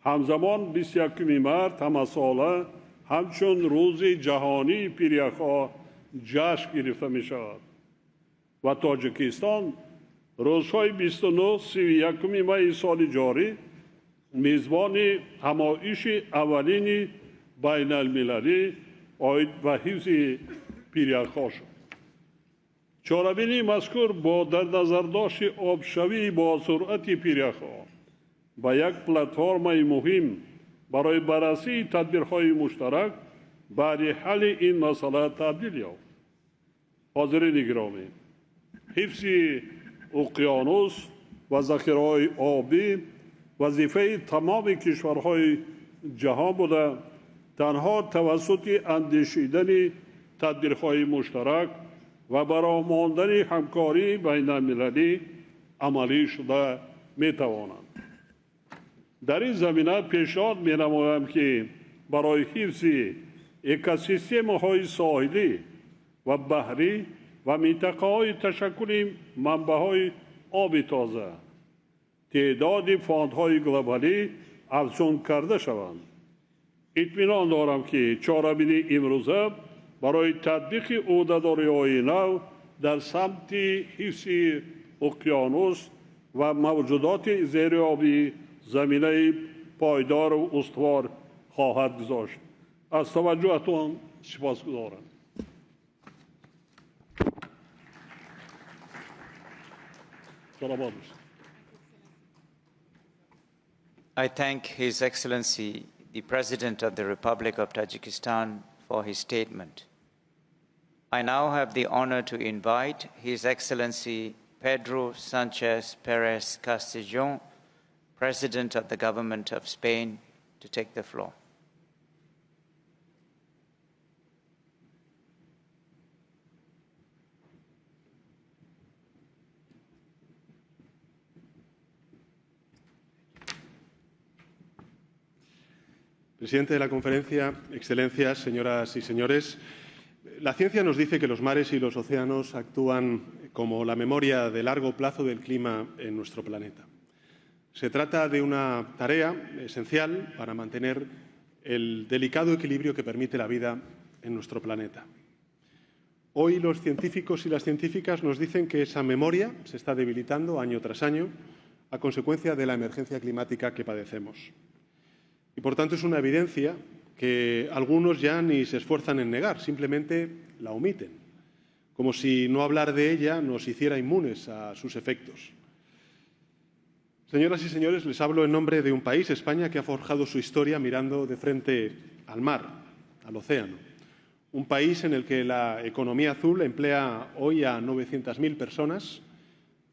همزمان 21 مارس همه ساله همچون روز جهانی پیریخ‌ها جشن گرفته می شود و تاجیکستان روزهای 29 31 می سال جاری میزبان همایش اولین بین المللی آید و حفظ پیریخ‌ها شد. چاره‌بینی مذکور با در نظر داشت آبشوی با سرعت پیریخ‌ها با یک پلتفرم مهم برای بررسی تدبیرهای مشترک برای حل این مسئله تبدیل یافت. حاضرین گرامی، حفظ اقیانوس و ذخیره‌های آبی وظیفه تمام کشورهای جهان بوده. تنها توسط اندیشیدن تدبیرهای مشترک و برای ماندن همکاری بین المللی عملی شده می توانند. در این زمینه پیشنهاد می نمایم که برای حفظ اکوسیستم های ساحلی و بحری و منطقه‌های تشکل منبع‌های آب تازه تعداد فاندهای گلوبالی افزون کرده شوند. اطمینان دارم که چاره‌بینی امروزه برای تطبیق عهده‌داری‌های نو در سمت حفظ اقیانوس و موجودات زیرآبی زمینه پایدار و استوار خواهد گذاشت. از توجهتان سپاسگزارم. I thank His Excellency, the President of the Republic of Tajikistan, for his statement. I now have the honor to invite His Excellency Pedro Sanchez Perez Castellón, President of the Government of Spain, to take the floor. Presidente de la Conferencia, Excelencias, señoras y señores, la ciencia nos dice que los mares y los océanos actúan como la memoria de largo plazo del clima en nuestro planeta. Se trata de una tarea esencial para mantener el delicado equilibrio que permite la vida en nuestro planeta. Hoy los científicos y las científicas nos dicen que esa memoria se está debilitando año tras año a consecuencia de la emergencia climática que padecemos. Y, por tanto, es una evidencia que algunos ya ni se esfuerzan en negar, simplemente la omiten, como si no hablar de ella nos hiciera inmunes a sus efectos. Señoras y señores, les hablo en nombre de un país, España, que ha forjado su historia mirando de frente al mar, al océano. Un país en el que la economía azul emplea hoy a 900.000 personas,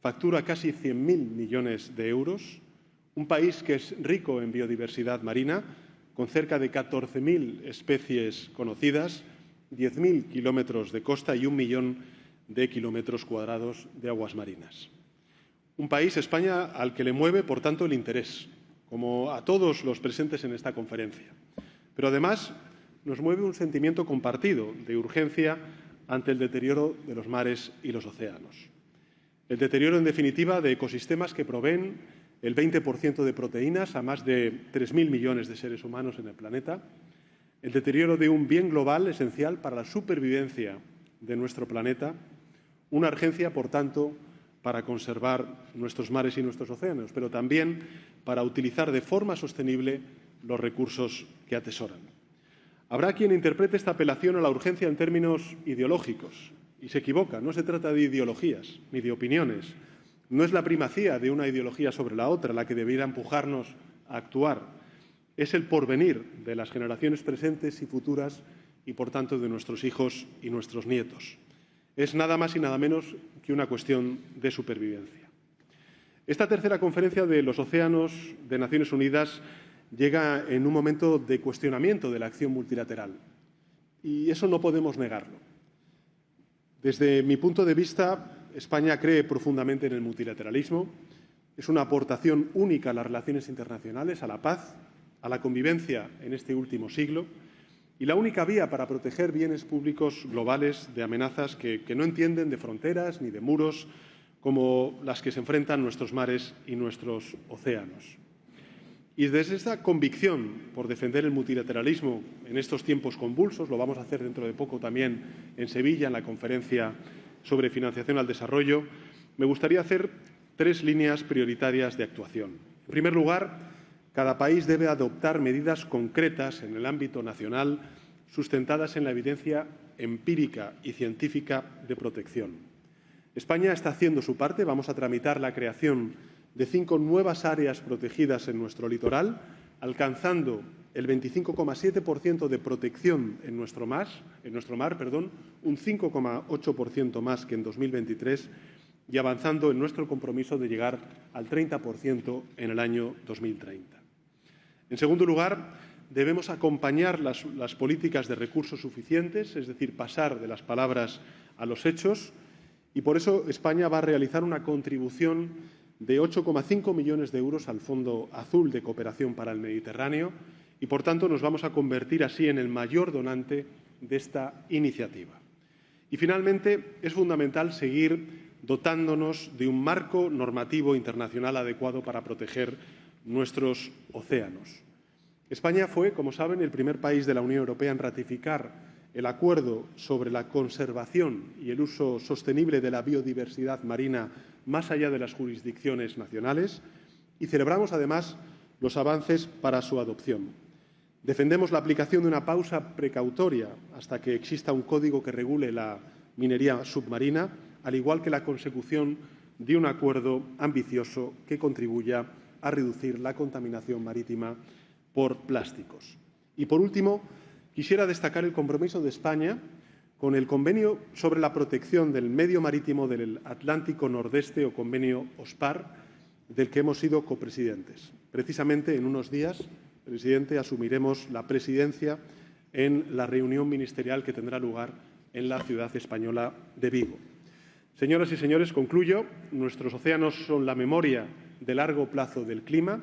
factura casi 100.000 millones de euros. Un país que es rico en biodiversidad marina, con cerca de 14.000 especies conocidas, 10.000 kilómetros de costa y 1 millón de kilómetros cuadrados de aguas marinas. Un país, España, al que le mueve, por tanto, el interés, como a todos los presentes en esta conferencia. Pero, además, nos mueve un sentimiento compartido de urgencia ante el deterioro de los mares y los océanos. El deterioro, en definitiva, de ecosistemas que proveen el 20% de proteínas a más de 3.000 millones de seres humanos en el planeta, el deterioro de un bien global esencial para la supervivencia de nuestro planeta, una urgencia, por tanto, para conservar nuestros mares y nuestros océanos, pero también para utilizar de forma sostenible los recursos que atesoran. Habrá quien interprete esta apelación a la urgencia en términos ideológicos, y se equivoca. No se trata de ideologías ni de opiniones. No es la primacía de una ideología sobre la otra la que debiera empujarnos a actuar. Es el porvenir de las generaciones presentes y futuras y, por tanto, de nuestros hijos y nuestros nietos. Es nada más y nada menos que una cuestión de supervivencia. Esta tercera conferencia de los océanos de Naciones Unidas llega en un momento de cuestionamiento de la acción multilateral. Y eso no podemos negarlo. Desde mi punto de vista, España cree profundamente en el multilateralismo. Es una aportación única a las relaciones internacionales, a la paz, a la convivencia en este último siglo y la única vía para proteger bienes públicos globales de amenazas que no entienden de fronteras ni de muros como las que se enfrentan nuestros mares y nuestros océanos. Y desde esta convicción por defender el multilateralismo en estos tiempos convulsos, lo vamos a hacer dentro de poco también en Sevilla, en la conferencia sobre financiación al desarrollo, me gustaría hacer 3 líneas prioritarias de actuación. En primer lugar, cada país debe adoptar medidas concretas en el ámbito nacional sustentadas en la evidencia empírica y científica de protección. España está haciendo su parte. Vamos a tramitar la creación de 5 nuevas áreas protegidas en nuestro litoral, alcanzando el 25,7% de protección en nuestro mar, un 5,8% más que en 2023 y avanzando en nuestro compromiso de llegar al 30% en el año 2030. En segundo lugar, debemos acompañar las políticas de recursos suficientes, es decir, pasar de las palabras a los hechos, y por eso España va a realizar una contribución de 8,5 millones de euros al Fondo Azul de Cooperación para el Mediterráneo y, por tanto, nos vamos a convertir así en el mayor donante de esta iniciativa. Y, finalmente, es fundamental seguir dotándonos de un marco normativo internacional adecuado para proteger nuestros océanos. España fue, como saben, el primer país de la Unión Europea en ratificar el Acuerdo sobre la conservación y el uso sostenible de la biodiversidad marina más allá de las jurisdicciones nacionales y celebramos, además, los avances para su adopción. Defendemos la aplicación de una pausa precautoria hasta que exista un código que regule la minería submarina, al igual que la consecución de un acuerdo ambicioso que contribuya a reducir la contaminación marítima por plásticos. Y, por último, quisiera destacar el compromiso de España con el Convenio sobre la protección del medio marítimo del Atlántico Nordeste, o Convenio OSPAR, del que hemos sido copresidentes. Precisamente en unos días, presidente, asumiremos la presidencia en la reunión ministerial que tendrá lugar en la ciudad española de Vigo. Señoras y señores, concluyo. Nuestros océanos son la memoria de largo plazo del clima.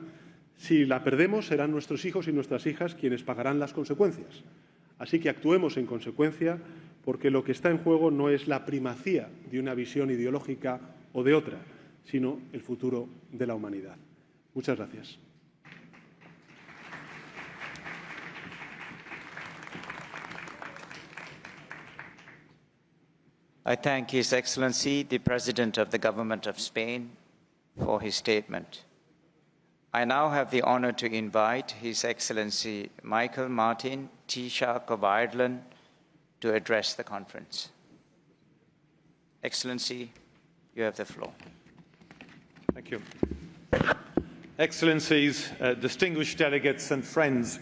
Si la perdemos, serán nuestros hijos y nuestras hijas quienes pagarán las consecuencias. Así que actuemos en consecuencia, porque lo que está en juego no es la primacía de una visión ideológica o de otra, sino el futuro de la humanidad. Muchas gracias. I thank His Excellency, the President of the Government of Spain, for his statement. I now have the honor to invite His Excellency Michael Martin, Taoiseach of Ireland, to address the conference. Excellency, you have the floor. Thank you. Excellencies, distinguished delegates and friends,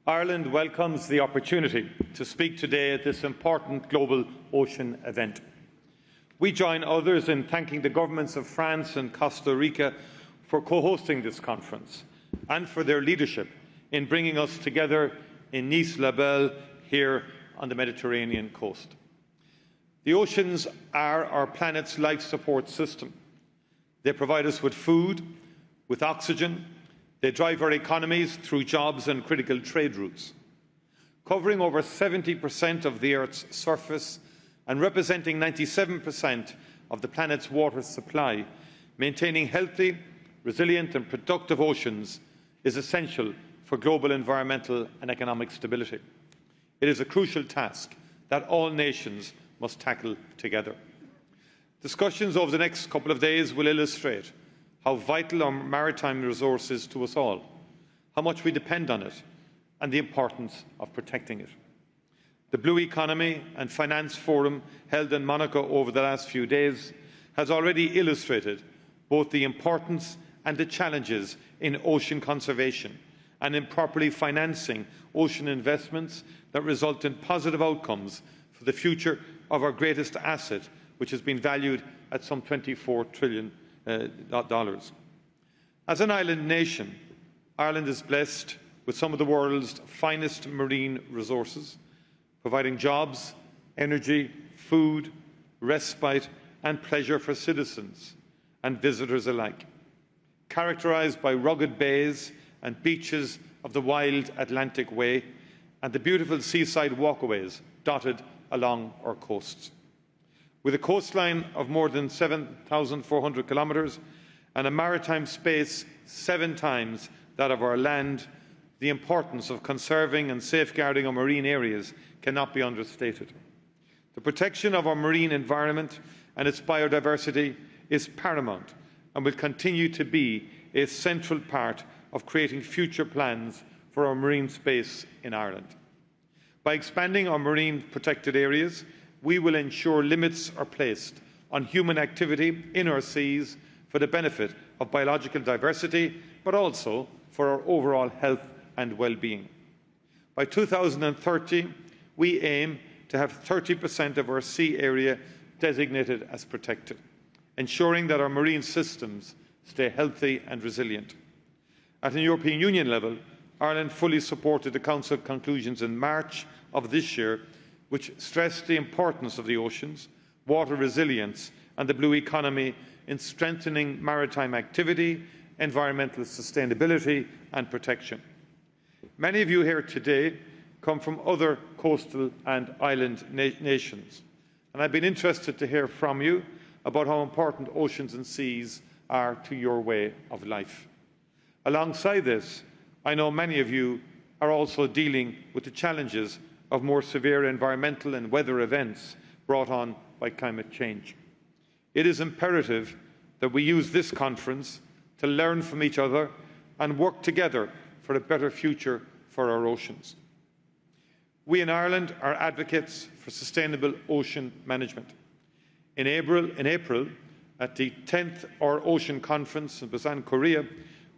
Ireland welcomes the opportunity to speak today at this important global ocean event. We join others in thanking the governments of France and Costa Rica for co-hosting this conference and for their leadership in bringing us together in Nice-la-Belle here on the Mediterranean coast. The oceans are our planet's life support system. They provide us with food, with oxygen. They drive our economies through jobs and critical trade routes. Covering over 70% of the Earth's surface and representing 97% of the planet's water supply, maintaining healthy, resilient and productive oceans is essential for global environmental and economic stability. It is a crucial task that all nations must tackle together. Discussions over the next couple of days will illustrate how vital our maritime resource is to us all, how much we depend on it, and the importance of protecting it. The Blue Economy and Finance Forum held in Monaco over the last few days has already illustrated both the importance and the challenges in ocean conservation and in properly financing ocean investments that result in positive outcomes for the future of our greatest asset, which has been valued at some $24 trillion. As an island nation, Ireland is blessed with some of the world's finest marine resources, providing jobs, energy, food, respite and pleasure for citizens and visitors alike. Characterised by rugged bays and beaches of the wild Atlantic Way and the beautiful seaside walkways dotted along our coasts. With a coastline of more than 7,400 kilometres and a maritime space 7 times that of our land, the importance of conserving and safeguarding our marine areas cannot be understated. The protection of our marine environment and its biodiversity is paramount and will continue to be a central part of creating future plans for our marine space in Ireland. By expanding our marine protected areas, we will ensure limits are placed on human activity in our seas for the benefit of biological diversity, but also for our overall health and well-being. By 2030, we aim to have 30% of our sea area designated as protected, ensuring that our marine systems stay healthy and resilient. At an European Union level, Ireland fully supported the Council conclusions in March of this year, which stressed the importance of the oceans, water resilience and the blue economy in strengthening maritime activity, environmental sustainability and protection. Many of you here today come from other coastal and island nations, and I've been interested to hear from you about how important oceans and seas are to your way of life. Alongside this, I know many of you are also dealing with the challenges of more severe environmental and weather events brought on by climate change. It is imperative that we use this conference to learn from each other and work together for a better future for our oceans. We in Ireland are advocates for sustainable ocean management. In April, at the 10th U.N.Ocean Conference in Busan, Korea,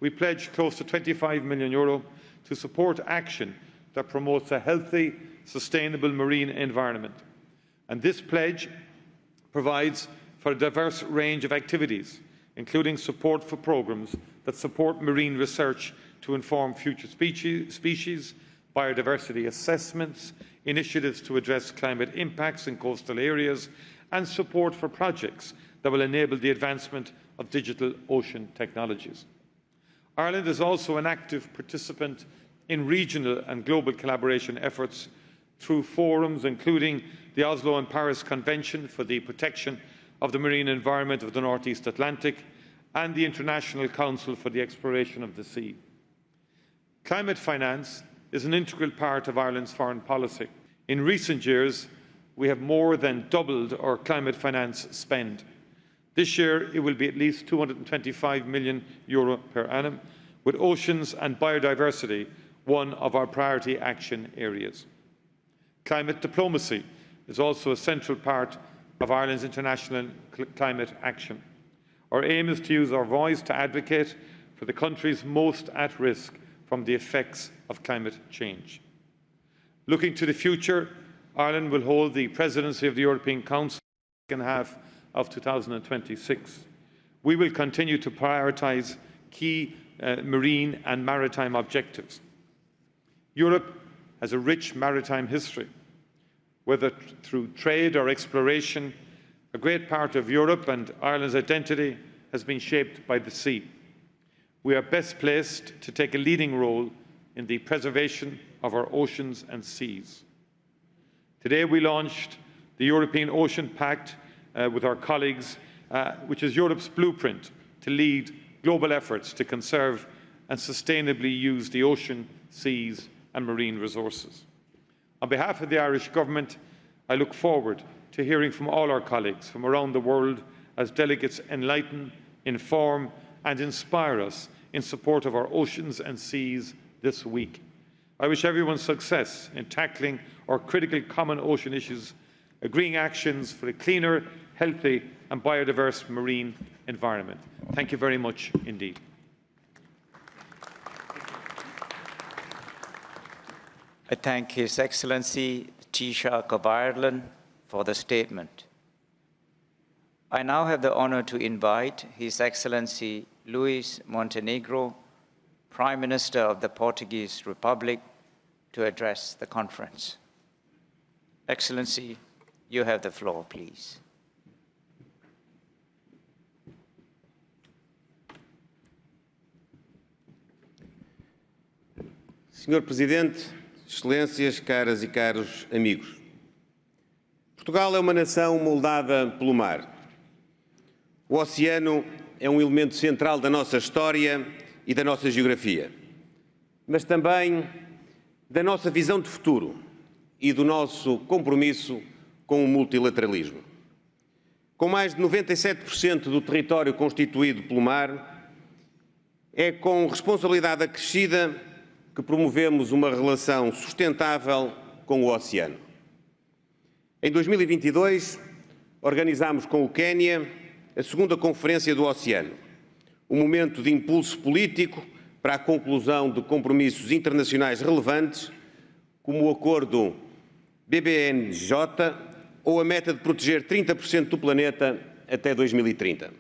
we pledged close to €25 million to support action that promotes a healthy, sustainable marine environment. And this pledge provides for a diverse range of activities, including support for programmes that support marine research to inform future species, biodiversity assessments, initiatives to address climate impacts in coastal areas, and support for projects that will enable the advancement of digital ocean technologies. Ireland is also an active participant in regional and global collaboration efforts through forums including the Oslo and Paris Convention for the Protection of the Marine Environment of the North East Atlantic and the International Council for the Exploration of the Sea. Climate finance is an integral part of Ireland's foreign policy. In recent years, we have more than doubled our climate finance spend. This year, it will be at least €225 million per annum, with oceans and biodiversity one of our priority action areas. Climate diplomacy is also a central part of Ireland's international climate action. Our aim is to use our voice to advocate for the countries most at risk from the effects of climate change. Looking to the future, Ireland will hold the presidency of the European Council in the second half of 2026. We will continue to prioritise key marine and maritime objectives. Europe has a rich maritime history. Whether through trade or exploration, a great part of Europe and Ireland's identity has been shaped by the sea. We are best placed to take a leading role in the preservation of our oceans and seas. Today we launched the European Ocean Pact with our colleagues, which is Europe's blueprint to lead global efforts to conserve and sustainably use the ocean, seas and marine resources. On behalf of the Irish Government, I look forward to hearing from all our colleagues from around the world as delegates enlighten, inform and inspire us in support of our oceans and seas this week. I wish everyone success in tackling our critical common ocean issues, agreeing actions for a cleaner, healthy and biodiverse marine environment. Thank you very much indeed. I thank His Excellency Taoiseach of Ireland for the statement. I now have the honor to invite His Excellency Luis Montenegro, Prime Minister of the Portuguese Republic, to address the conference. Excellency, you have the floor, please. Senhor Presidente, Excelências, caras e caros amigos. Portugal é uma nação moldada pelo mar. O oceano é um elemento central da nossa história e da nossa geografia, mas também da nossa visão de futuro e do nosso compromisso com o multilateralismo. Com mais de 97% do território constituído pelo mar, é com responsabilidade acrescida que promovemos uma relação sustentável com o oceano. Em 2022, organizámos com o Quénia a segunda Conferência do Oceano, um momento de impulso político para a conclusão de compromissos internacionais relevantes, como o acordo BBNJ ou a meta de proteger 30% do planeta até 2030.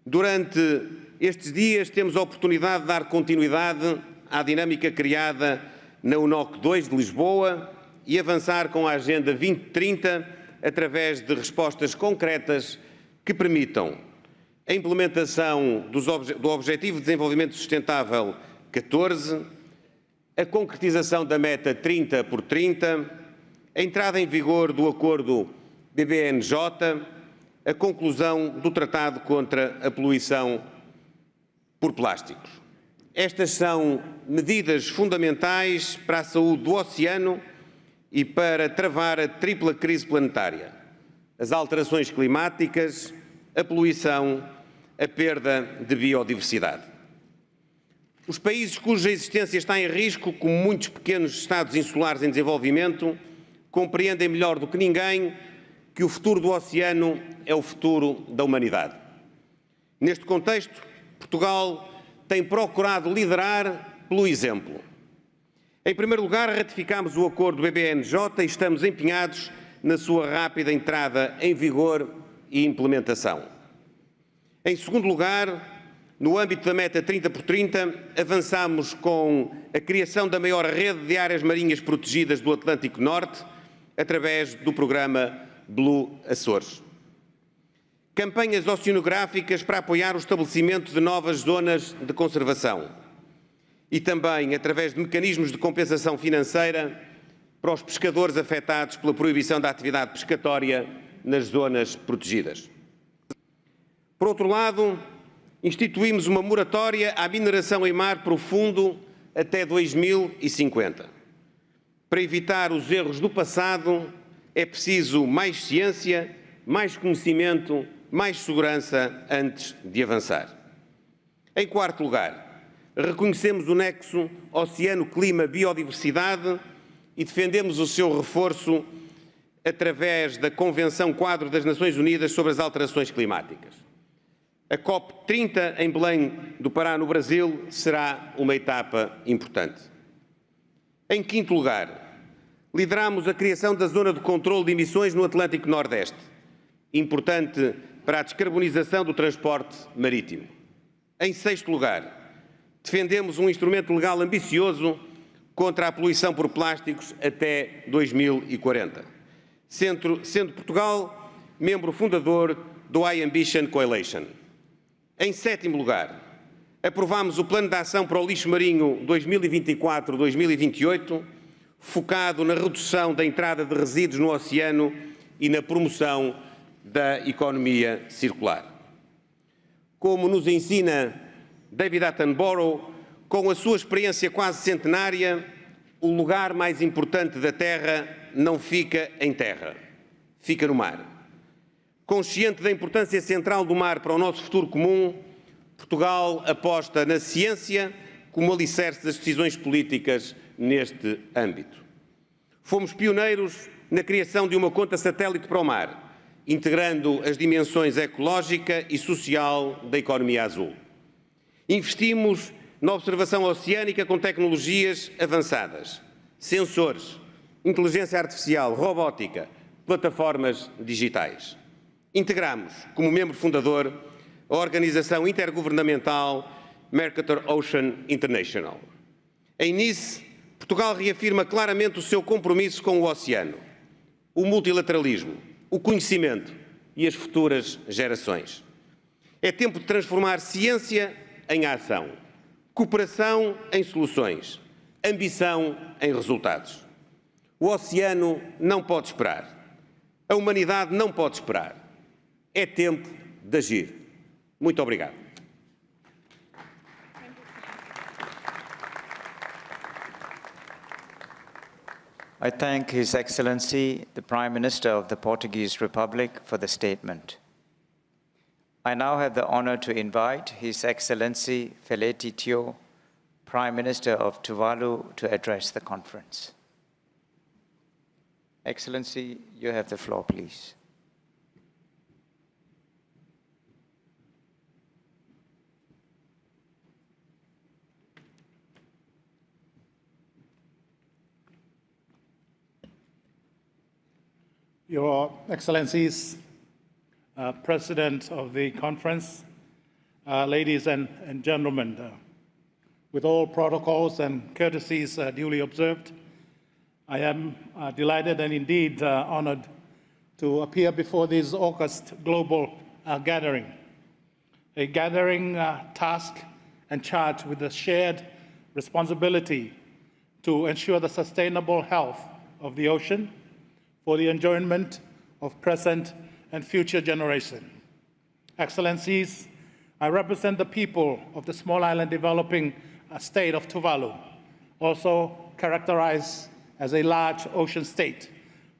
Durante estes dias, temos a oportunidade de dar continuidade à dinâmica criada na UNOC3 de Lisboa e avançar com a Agenda 2030 através de respostas concretas que permitam a implementação do Objetivo de Desenvolvimento Sustentável 14, a concretização da meta 30 por 30, a entrada em vigor do Acordo BBNJ, a conclusão do Tratado contra a Poluição por Plásticos. Estas são medidas fundamentais para a saúde do oceano e para travar a tripla crise planetária: as alterações climáticas, a poluição, a perda de biodiversidade. Os países cuja existência está em risco, como muitos pequenos Estados insulares em desenvolvimento, compreendem melhor do que ninguém que o futuro do oceano é o futuro da humanidade. Neste contexto, Portugal tem procurado liderar pelo exemplo. Em primeiro lugar, ratificámos o acordo BBNJ e estamos empenhados na sua rápida entrada em vigor e implementação. Em segundo lugar, no âmbito da meta 30 por 30, avançamos com a criação da maior rede de áreas marinhas protegidas do Atlântico Norte, através do programa Blue Açores. Campanhas oceanográficas para apoiar o estabelecimento de novas zonas de conservação e também através de mecanismos de compensação financeira para os pescadores afetados pela proibição da atividade pescatória nas zonas protegidas. Por outro lado, instituímos uma moratória à mineração em mar profundo até 2050. Para evitar os erros do passado, é preciso mais ciência, mais conhecimento, mais segurança antes de avançar. Em quarto lugar, reconhecemos o nexo oceano-clima-biodiversidade e defendemos o seu reforço através da Convenção Quadro das Nações Unidas sobre as Alterações Climáticas. A COP30 em Belém do Pará, no Brasil, será uma etapa importante. Em quinto lugar, lideramos a criação da Zona de Controlo de Emissões no Atlântico Nordeste, importante para a descarbonização do transporte marítimo. Em sexto lugar, defendemos um instrumento legal ambicioso contra a poluição por plásticos até 2040, sendo Portugal membro fundador do iAmbition Coalition. Em sétimo lugar, aprovamos o Plano de Ação para o Lixo Marinho 2024-2028, focado na redução da entrada de resíduos no oceano e na promoção da economia circular. Como nos ensina David Attenborough, com a sua experiência quase centenária, o lugar mais importante da Terra não fica em terra, fica no mar. Consciente da importância central do mar para o nosso futuro comum, Portugal aposta na ciência como alicerce das decisões políticas neste âmbito. Fomos pioneiros na criação de uma conta satélite para o mar, integrando as dimensões ecológica e social da economia azul. Investimos na observação oceânica com tecnologias avançadas, sensores, inteligência artificial, robótica, plataformas digitais. Integramos, como membro fundador, a organização intergovernamental U.N.Ocean International. Em Nice, Portugal reafirma claramente o seu compromisso com o oceano, o multilateralismo, o conhecimento e as futuras gerações. É tempo de transformar ciência em ação, cooperação em soluções, ambição em resultados. O oceano não pode esperar. A humanidade não pode esperar. É tempo de agir. Muito obrigado. I thank His Excellency, the Prime Minister of the Portuguese Republic, for the statement. I now have the honor to invite His Excellency Feleti Tio, Prime Minister of Tuvalu, to address the conference. Excellency, you have the floor, please. Your Excellencies, President of the conference, ladies and gentlemen, with all protocols and courtesies duly observed, I am delighted and indeed honored to appear before this August global gathering, a gathering tasked and charged with the shared responsibility to ensure the sustainable health of the ocean for the enjoyment of present and future generations. Excellencies, I represent the people of the small island developing state of Tuvalu, also characterized as a large ocean state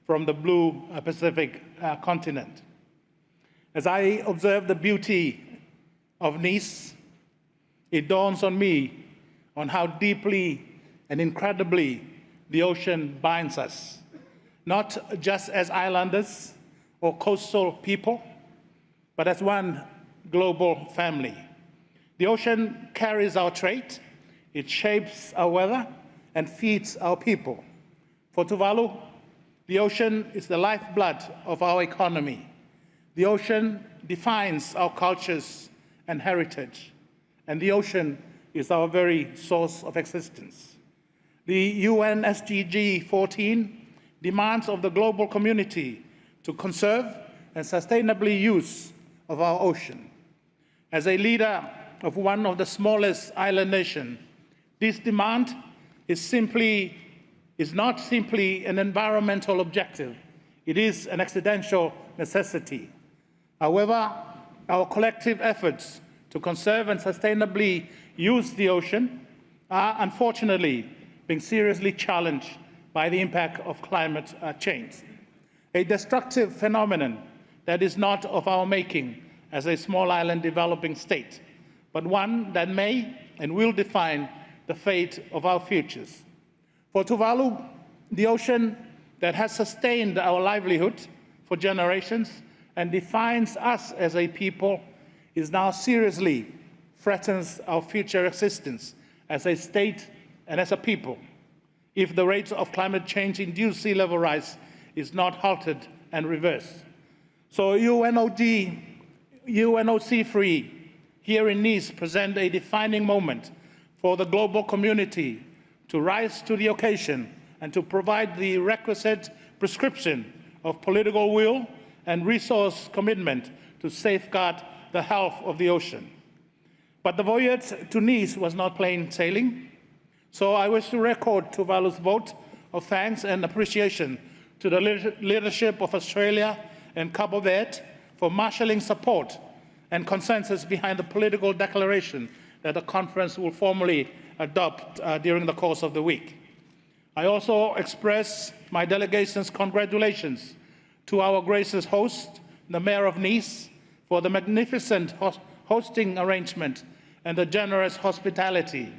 from the blue Pacific continent. As I observe the beauty of Nice, it dawns on me on how deeply and incredibly the ocean binds us, not just as islanders or coastal people, but as one global family. The ocean carries our trade, it shapes our weather, and feeds our people. For Tuvalu, the ocean is the lifeblood of our economy. The ocean defines our cultures and heritage, and the ocean is our very source of existence. The UN SDG 14 demands of the global community to conserve and sustainably use of our ocean. As a leader of one of the smallest island nations, this demand is not simply an environmental objective, it is an existential necessity. However, our collective efforts to conserve and sustainably use the ocean are unfortunately being seriously challenged by the impact of climate change, a destructive phenomenon that is not of our making as a small island developing state, but one that may and will define the fate of our futures. For Tuvalu, the ocean that has sustained our livelihood for generations and defines us as a people is now seriously threatens our future existence as a state and as a people if the rate of climate change-induced sea level rise is not halted and reversed. So UNOC3 here in Nice present a defining moment for the global community to rise to the occasion and to provide the requisite prescription of political will and resource commitment to safeguard the health of the ocean. But the voyage to Nice was not plain sailing, so I wish to record Tuvalu's vote of thanks and appreciation to the leadership of Australia and Cabo Verde for marshalling support and consensus behind the political declaration that the conference will formally adopt during the course of the week. I also express my delegation's congratulations to our gracious host, the Mayor of Nice, for the magnificent hosting arrangement and the generous hospitality.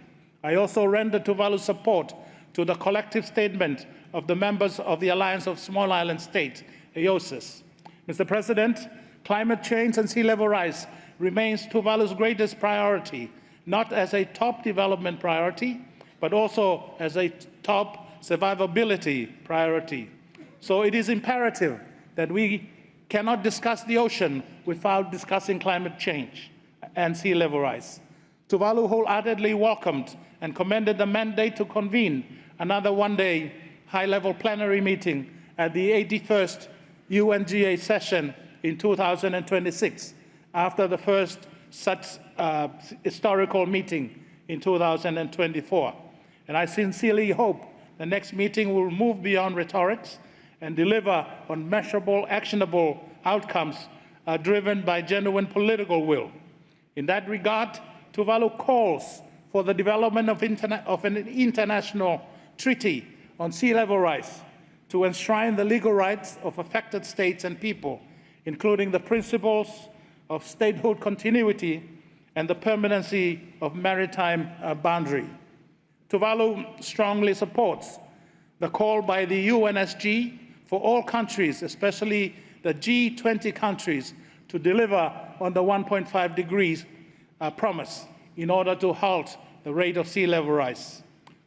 I also render Tuvalu support to the collective statement of the members of the Alliance of Small Island States, AOSIS. Mr. President, climate change and sea level rise remains Tuvalu's greatest priority, not as a top development priority, but also as a top survivability priority. So it is imperative that we cannot discuss the ocean without discussing climate change and sea level rise. Tuvalu wholeheartedly welcomed and commended the mandate to convene another one-day high-level plenary meeting at the 81st UNGA session in 2026, after the first such historical meeting in 2024. And I sincerely hope the next meeting will move beyond rhetorics and deliver on measurable, actionable outcomes driven by genuine political will. In that regard, Tuvalu calls for the development of an international treaty on sea level rise to enshrine the legal rights of affected states and people, including the principles of statehood continuity and the permanency of maritime boundary. Tuvalu strongly supports the call by the UNSG for all countries, especially the G20 countries, to deliver on the 1.5 degrees promise in order to halt the rate of sea level rise.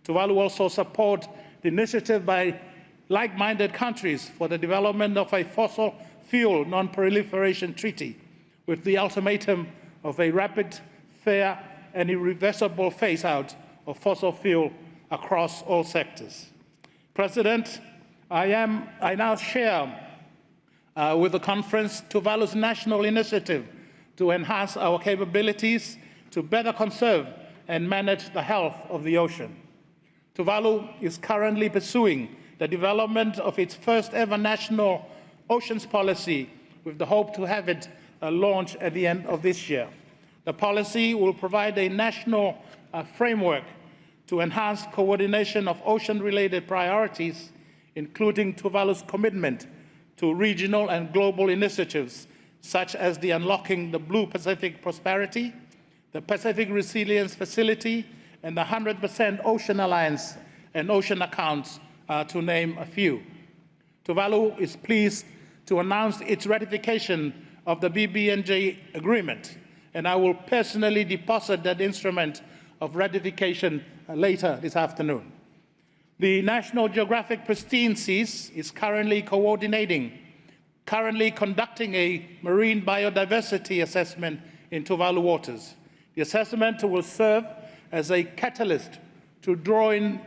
Tuvalu also supports the initiative by like-minded countries for the development of a fossil fuel non-proliferation treaty with the ultimatum of a rapid, fair, and irreversible phase-out of fossil fuel across all sectors. President, I now share with the conference Tuvalu's national initiative to enhance our capabilities to better conserve and manage the health of the ocean. Tuvalu is currently pursuing the development of its first ever national oceans policy with the hope to have it launched at the end of this year. The policy will provide a national framework to enhance coordination of ocean-related priorities, including Tuvalu's commitment to regional and global initiatives, such as the Unlocking the Blue Pacific Prosperity, the Pacific Resilience Facility, and the 100% Ocean Alliance and Ocean Accounts, to name a few. Tuvalu is pleased to announce its ratification of the BBNJ agreement, and I will personally deposit that instrument of ratification later this afternoon. The National Geographic Pristine Seas is currently conducting a marine biodiversity assessment in Tuvalu waters. The assessment will serve as a catalyst to draw in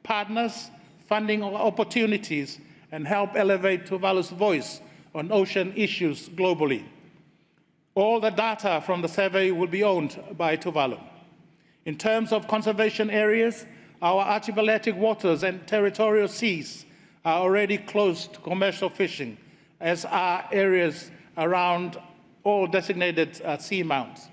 partners, funding opportunities, and help elevate Tuvalu's voice on ocean issues globally. All the data from the survey will be owned by Tuvalu. In terms of conservation areas, our archipelagic waters and territorial seas are already closed to commercial fishing, as are areas around all designated seamounts.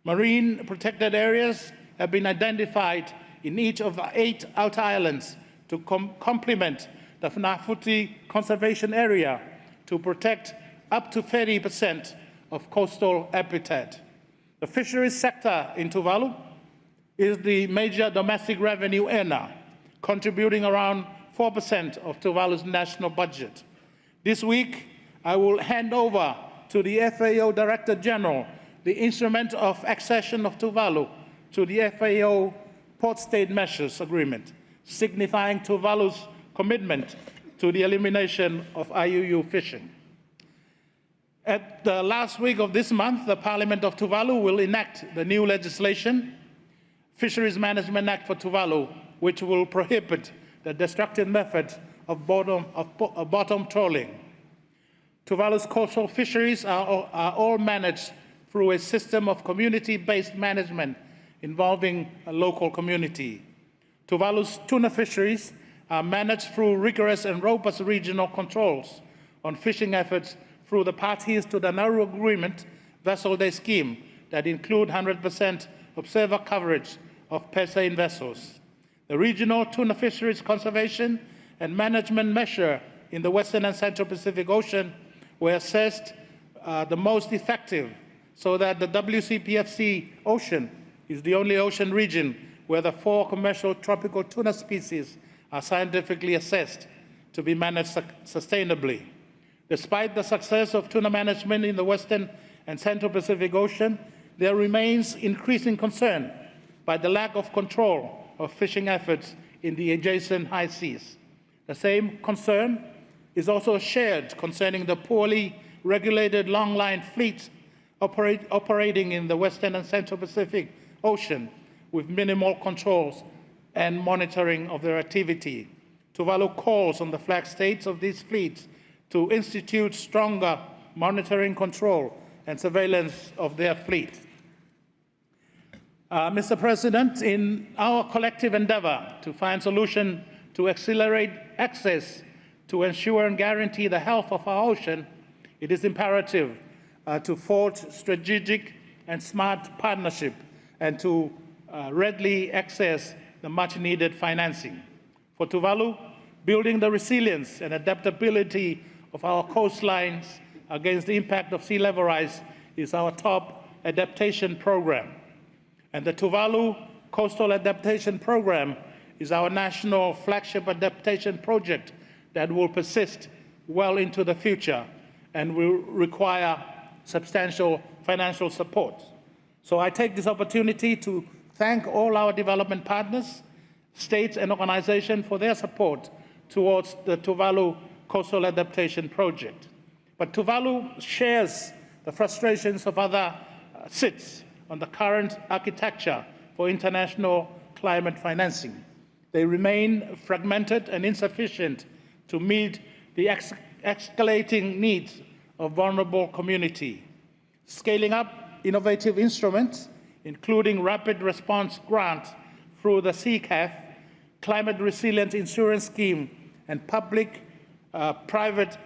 Marine protected areas have been identified in each of the 8 outer islands to complement the Funafuti conservation area to protect up to 30% of coastal habitat. The fisheries sector in Tuvalu is the major domestic revenue earner, contributing around 4% of Tuvalu's national budget. This week, I will hand over to the FAO Director General the instrument of accession of Tuvalu to the FAO Port State Measures Agreement, signifying Tuvalu's commitment to the elimination of IUU fishing. At the last week of this month, the Parliament of Tuvalu will enact the new legislation, Fisheries Management Act for Tuvalu, which will prohibit the destructive method of bottom trawling. Tuvalu's coastal fisheries are all managed through a system of community-based management involving a local community. Tuvalu's tuna fisheries are managed through rigorous and robust regional controls on fishing efforts through the parties to the Nauru Agreement Vessel Day Scheme that include 100% observer coverage of per se vessels. The regional tuna fisheries conservation and management measure in the Western and Central Pacific Ocean were assessed the most effective, so that the WCPFC Ocean is the only ocean region where the 4 commercial tropical tuna species are scientifically assessed to be managed sustainably. Despite the success of tuna management in the Western and Central Pacific Ocean, there remains increasing concern by the lack of control of fishing efforts in the adjacent high seas. The same concern is also shared concerning the poorly regulated long-line fleets operating in the Western and Central Pacific Ocean with minimal controls and monitoring of their activity. Tuvalu calls on the flag states of these fleets to institute stronger monitoring, control, and surveillance of their fleet. Mr. President, in our collective endeavor to find solutions to accelerate access to ensure and guarantee the health of our ocean, it is imperative to forge strategic and smart partnership and to readily access the much-needed financing. For Tuvalu, building the resilience and adaptability of our coastlines against the impact of sea level rise is our top adaptation program. And the Tuvalu Coastal Adaptation Program is our national flagship adaptation project that will persist well into the future and will require substantial financial support. So I take this opportunity to thank all our development partners, states and organizations for their support towards the Tuvalu Coastal Adaptation Project. But Tuvalu shares the frustrations of other SIDS on the current architecture for international climate financing. They remain fragmented and insufficient to meet the escalating needs of vulnerable communities. Scaling up innovative instruments, including rapid response grants through the CCAF, Climate Resilient Insurance Scheme, and public private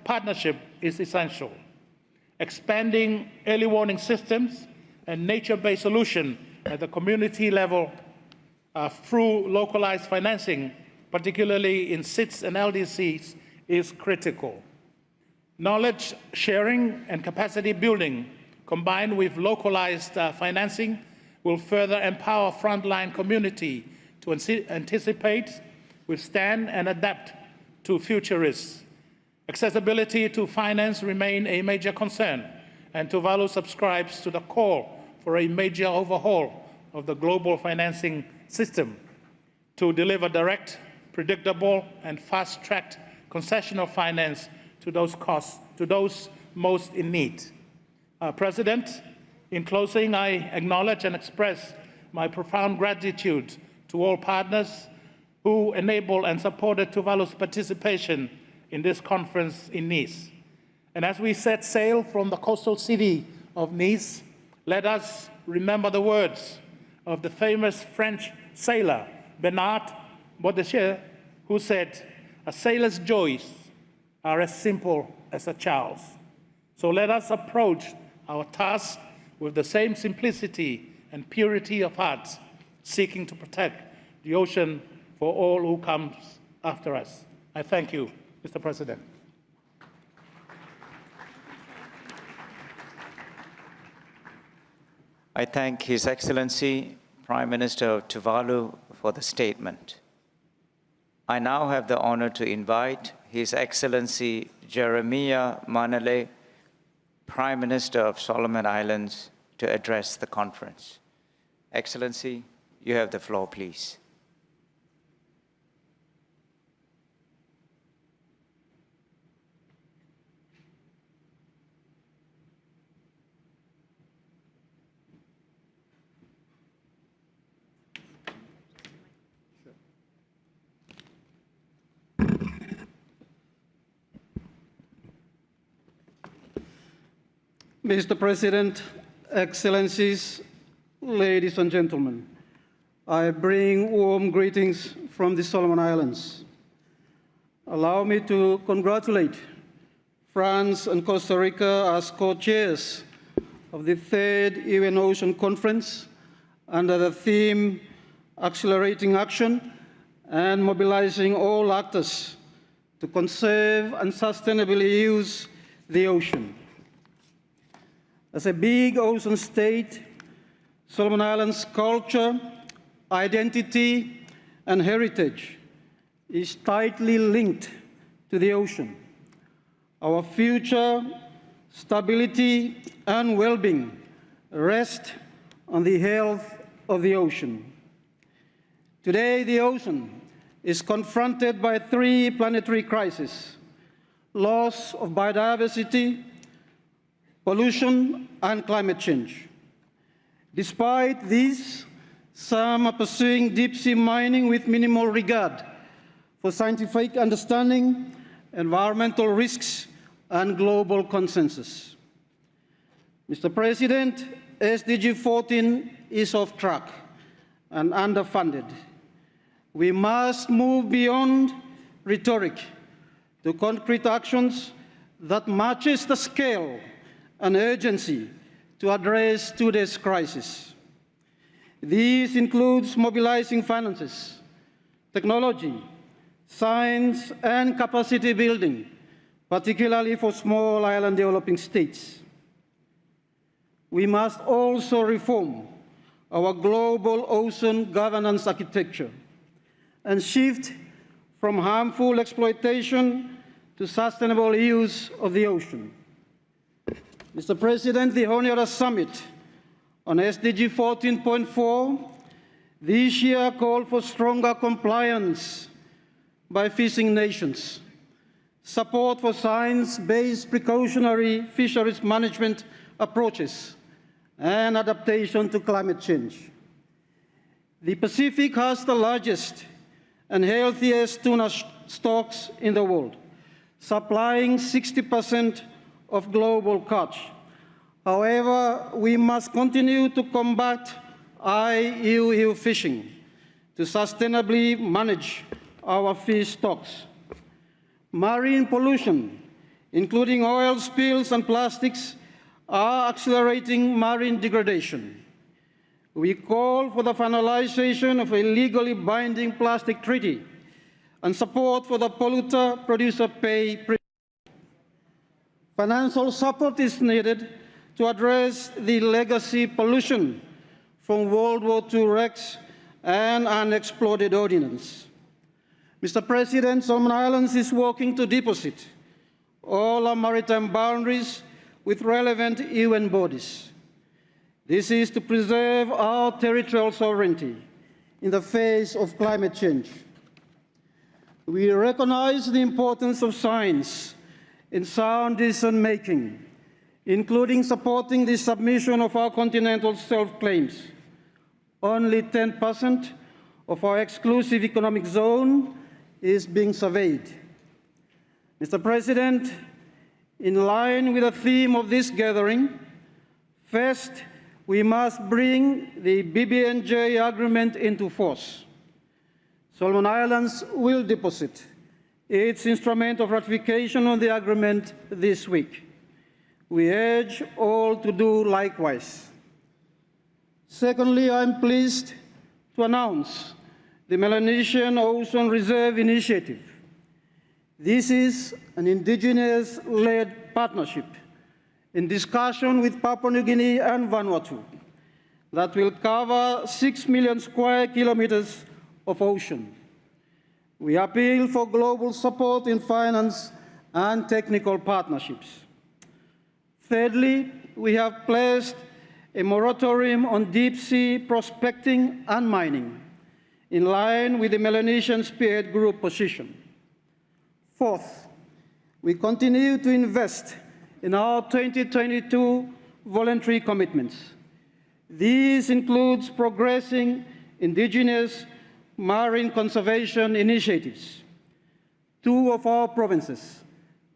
partnership is essential. Expanding early warning systems and nature-based solutions at the community level through localized financing, particularly in SITs and LDCs, is critical. Knowledge sharing and capacity building, combined with localized financing, will further empower frontline community to anticipate, withstand, and adapt to future risks. Accessibility to finance remains a major concern, and Tuvalu subscribes to the call for a major overhaul of the global financing system to deliver direct, predictable, and fast-tracked concessional finance to those most in need. President, in closing, I acknowledge and express my profound gratitude to all partners who enabled and supported Tuvalu's participation in this conference in Nice. And as we set sail from the coastal city of Nice, let us remember the words of the famous French sailor Bernard Baudelaire, who said, "A sailor's joys are as simple as a child's." So let us approach our task with the same simplicity and purity of heart, seeking to protect the ocean for all who comes after us. I thank you, Mr. President. I thank His Excellency, Prime Minister of Tuvalu, for the statement. I now have the honor to invite His Excellency Jeremiah Manale, Prime Minister of Solomon Islands, to address the conference. Excellency, you have the floor, please. Mr. President, Excellencies, ladies and gentlemen, I bring warm greetings from the Solomon Islands. Allow me to congratulate France and Costa Rica as co-chairs of the 3rd U.N.Ocean Conference under the theme Accelerating Action and Mobilizing All Actors to Conserve and Sustainably Use the Ocean. As a big ocean state, Solomon Islands' culture, identity, and heritage is tightly linked to the ocean. Our future, stability, and well-being rest on the health of the ocean. Today, the ocean is confronted by 3 planetary crises: loss of biodiversity, pollution, and climate change. Despite this, some are pursuing deep-sea mining with minimal regard for scientific understanding, environmental risks, and global consensus. Mr. President, SDG 14 is off track and underfunded. We must move beyond rhetoric to concrete actions that matches the scale and urgency to address today's crisis. This includes mobilizing finances, technology, science, and capacity building, particularly for small island developing states. We must also reform our global ocean governance architecture and shift from harmful exploitation to sustainable use of the ocean. Mr. President, the Honduras Summit on SDG 14.4 this year called for stronger compliance by fishing nations, support for science-based precautionary fisheries management approaches, and adaptation to climate change. The Pacific has the largest and healthiest tuna stocks in the world, supplying 60% of global catch. However, we must continue to combat IUU fishing to sustainably manage our fish stocks. Marine pollution, including oil spills and plastics, are accelerating marine degradation. We call for the finalization of a legally binding plastic treaty and support for the polluter-producer-pay principle. Financial support is needed to address the legacy pollution from World War II wrecks and unexploded ordnance. Mr. President, Solomon Islands is working to deposit all our maritime boundaries with relevant UN bodies. This is to preserve our territorial sovereignty in the face of climate change. We recognize the importance of science in sound decision-making, including supporting the submission of our continental self-claims. Only 10% of our exclusive economic zone is being surveyed. Mr. President, in line with the theme of this gathering, first, we must bring the BBNJ agreement into force. Solomon Islands will deposit its instrument of ratification on the agreement this week. We urge all to do likewise. Secondly, I am pleased to announce the Melanesian Ocean Reserve Initiative. This is an indigenous-led partnership in discussion with Papua New Guinea and Vanuatu that will cover 6 million square kilometers of ocean. We appeal for global support in finance and technical partnerships. Thirdly, we have placed a moratorium on deep-sea prospecting and mining, in line with the Melanesian Spearhead Group position. Fourth, we continue to invest in our 2022 voluntary commitments. These include progressing indigenous marine conservation initiatives. 2 of our provinces,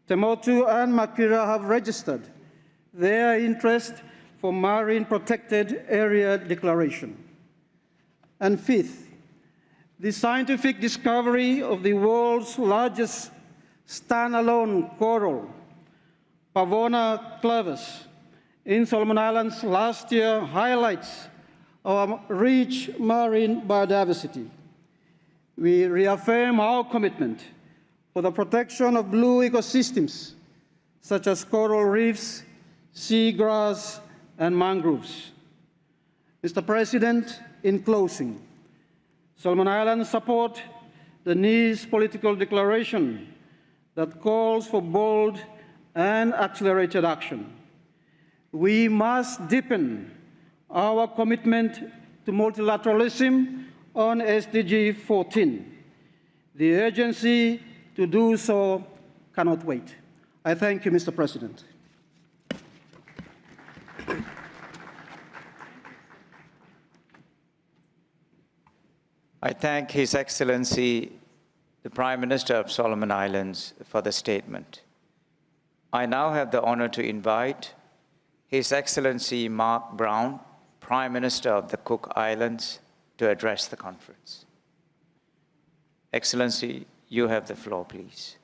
Temotu and Makira, have registered their interest for marine protected area declaration. And fifth, the scientific discovery of the world's largest standalone coral, Pavona clavis, in Solomon Islands last year highlights our rich marine biodiversity. We reaffirm our commitment for the protection of blue ecosystems, such as coral reefs, seagrass, and mangroves. Mr. President, in closing, Solomon Islands support the Nice political declaration that calls for bold and accelerated action. We must deepen our commitment to multilateralism on SDG 14. The urgency to do so cannot wait. I thank you, Mr. President. I thank His Excellency, the Prime Minister of Solomon Islands, for the statement. I now have the honor to invite His Excellency Mark Brown, Prime Minister of the Cook Islands, to address the conference. Excellency, you have the floor, please.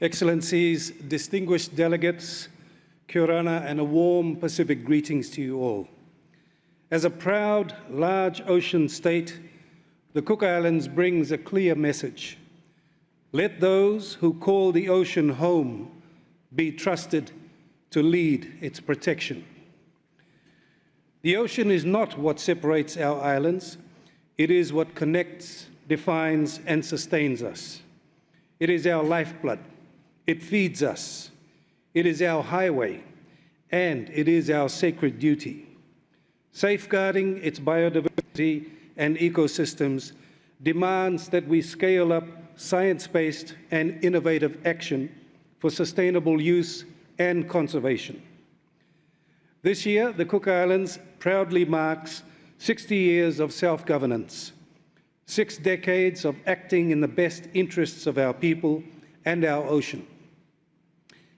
Excellencies, distinguished delegates, Kia ora, and a warm Pacific greetings to you all. As a proud, large ocean state, the Cook Islands brings a clear message. Let those who call the ocean home be trusted to lead its protection. The ocean is not what separates our islands. It is what connects, defines, and sustains us. It is our lifeblood. It feeds us. It is our highway, and it is our sacred duty. Safeguarding its biodiversity and ecosystems demands that we scale up science-based and innovative action for sustainable use and conservation. This year, the Cook Islands proudly marks 60 years of self-governance, 6 decades of acting in the best interests of our people and our ocean.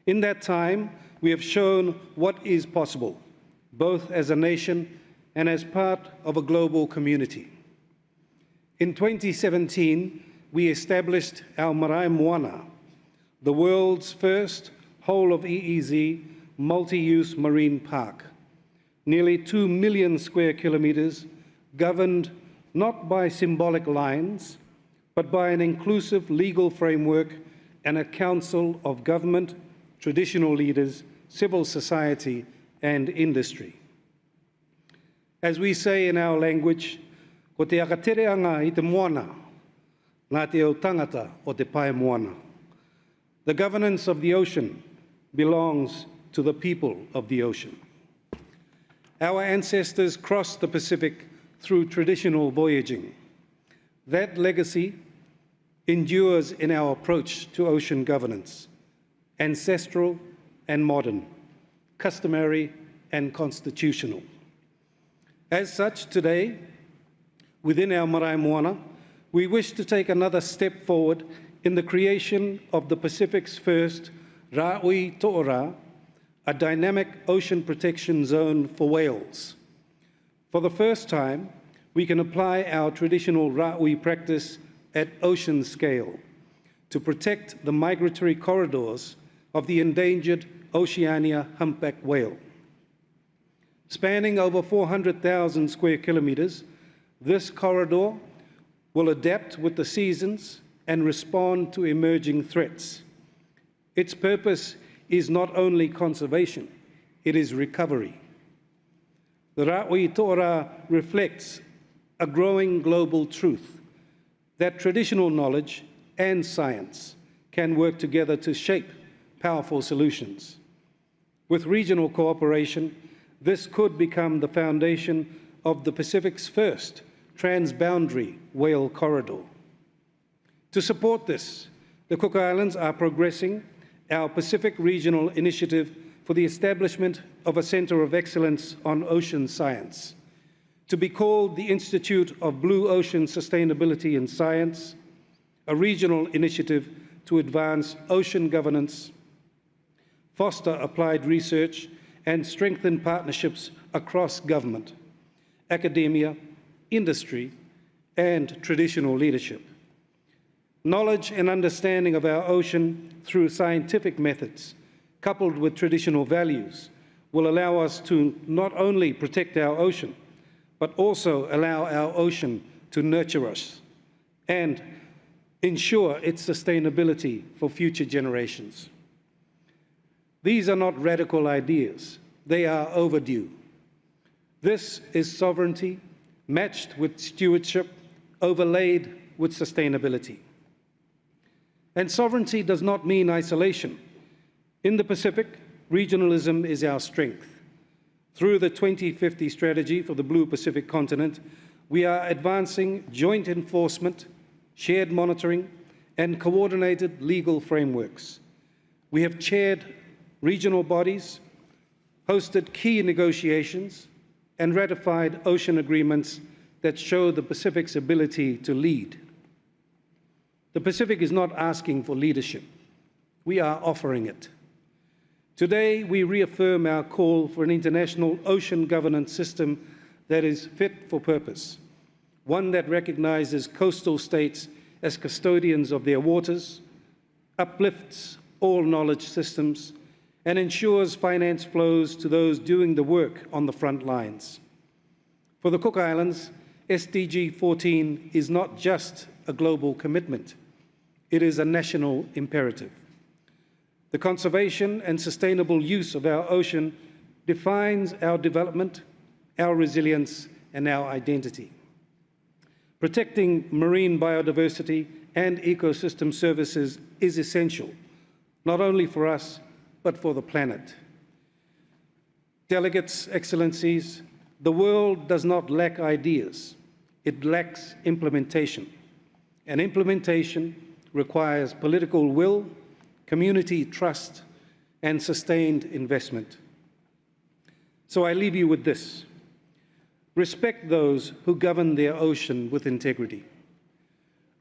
In that time, we have shown what is possible both as a nation and as part of a global community. In 2017, we established our Marae Moana, the world's first whole-of-EEZ multi-use marine park, nearly 2 million square kilometres, governed not by symbolic lines, but by an inclusive legal framework and a council of government, traditional leaders, civil society, and industry. As we say in our language, ko te akatereanga I te moana, ngā te au tangata o te pae moana. The governance of the ocean belongs to the people of the ocean. Our ancestors crossed the Pacific through traditional voyaging. That legacy endures in our approach to ocean governance, ancestral and modern, customary and constitutional. As such, today, within our Marae Moana, we wish to take another step forward in the creation of the Pacific's first Rāui To'ora, a dynamic ocean protection zone for whales. For the first time, we can apply our traditional Rāui practice at ocean scale to protect the migratory corridors of the endangered Oceania humpback whale. Spanning over 400,000 square kilometres, this corridor will adapt with the seasons and respond to emerging threats. Its purpose is not only conservation, it is recovery. The Rāui To'ora reflects a growing global truth that traditional knowledge and science can work together to shape powerful solutions. With regional cooperation, this could become the foundation of the Pacific's first transboundary whale corridor. To support this, the Cook Islands are progressing our Pacific Regional Initiative for the establishment of a Centre of Excellence on Ocean Science, to be called the Institute of Blue Ocean Sustainability and Science, a regional initiative to advance ocean governance, foster applied research, and strengthen partnerships across government, academia, industry, and traditional leadership. Knowledge and understanding of our ocean through scientific methods, coupled with traditional values, will allow us to not only protect our ocean, but also allow our ocean to nurture us and ensure its sustainability for future generations. These are not radical ideas, they are overdue. This is sovereignty matched with stewardship, overlaid with sustainability. And sovereignty does not mean isolation. In the Pacific, regionalism is our strength. Through the 2050 strategy for the Blue Pacific continent, we are advancing joint enforcement, shared monitoring, and coordinated legal frameworks. We have chaired regional bodies, hosted key negotiations, and ratified ocean agreements that show the Pacific's ability to lead. The Pacific is not asking for leadership. We are offering it. Today, we reaffirm our call for an international ocean governance system that is fit for purpose, one that recognizes coastal states as custodians of their waters, uplifts all knowledge systems, and ensures finance flows to those doing the work on the front lines. For the Cook Islands, SDG 14 is not just a global commitment, it is a national imperative. The conservation and sustainable use of our ocean defines our development, our resilience, and our identity. Protecting marine biodiversity and ecosystem services is essential, not only for us, but for the planet. Delegates, Excellencies, the world does not lack ideas, it lacks implementation. And implementation requires political will, community trust, and sustained investment. So I leave you with this. Respect those who govern their ocean with integrity.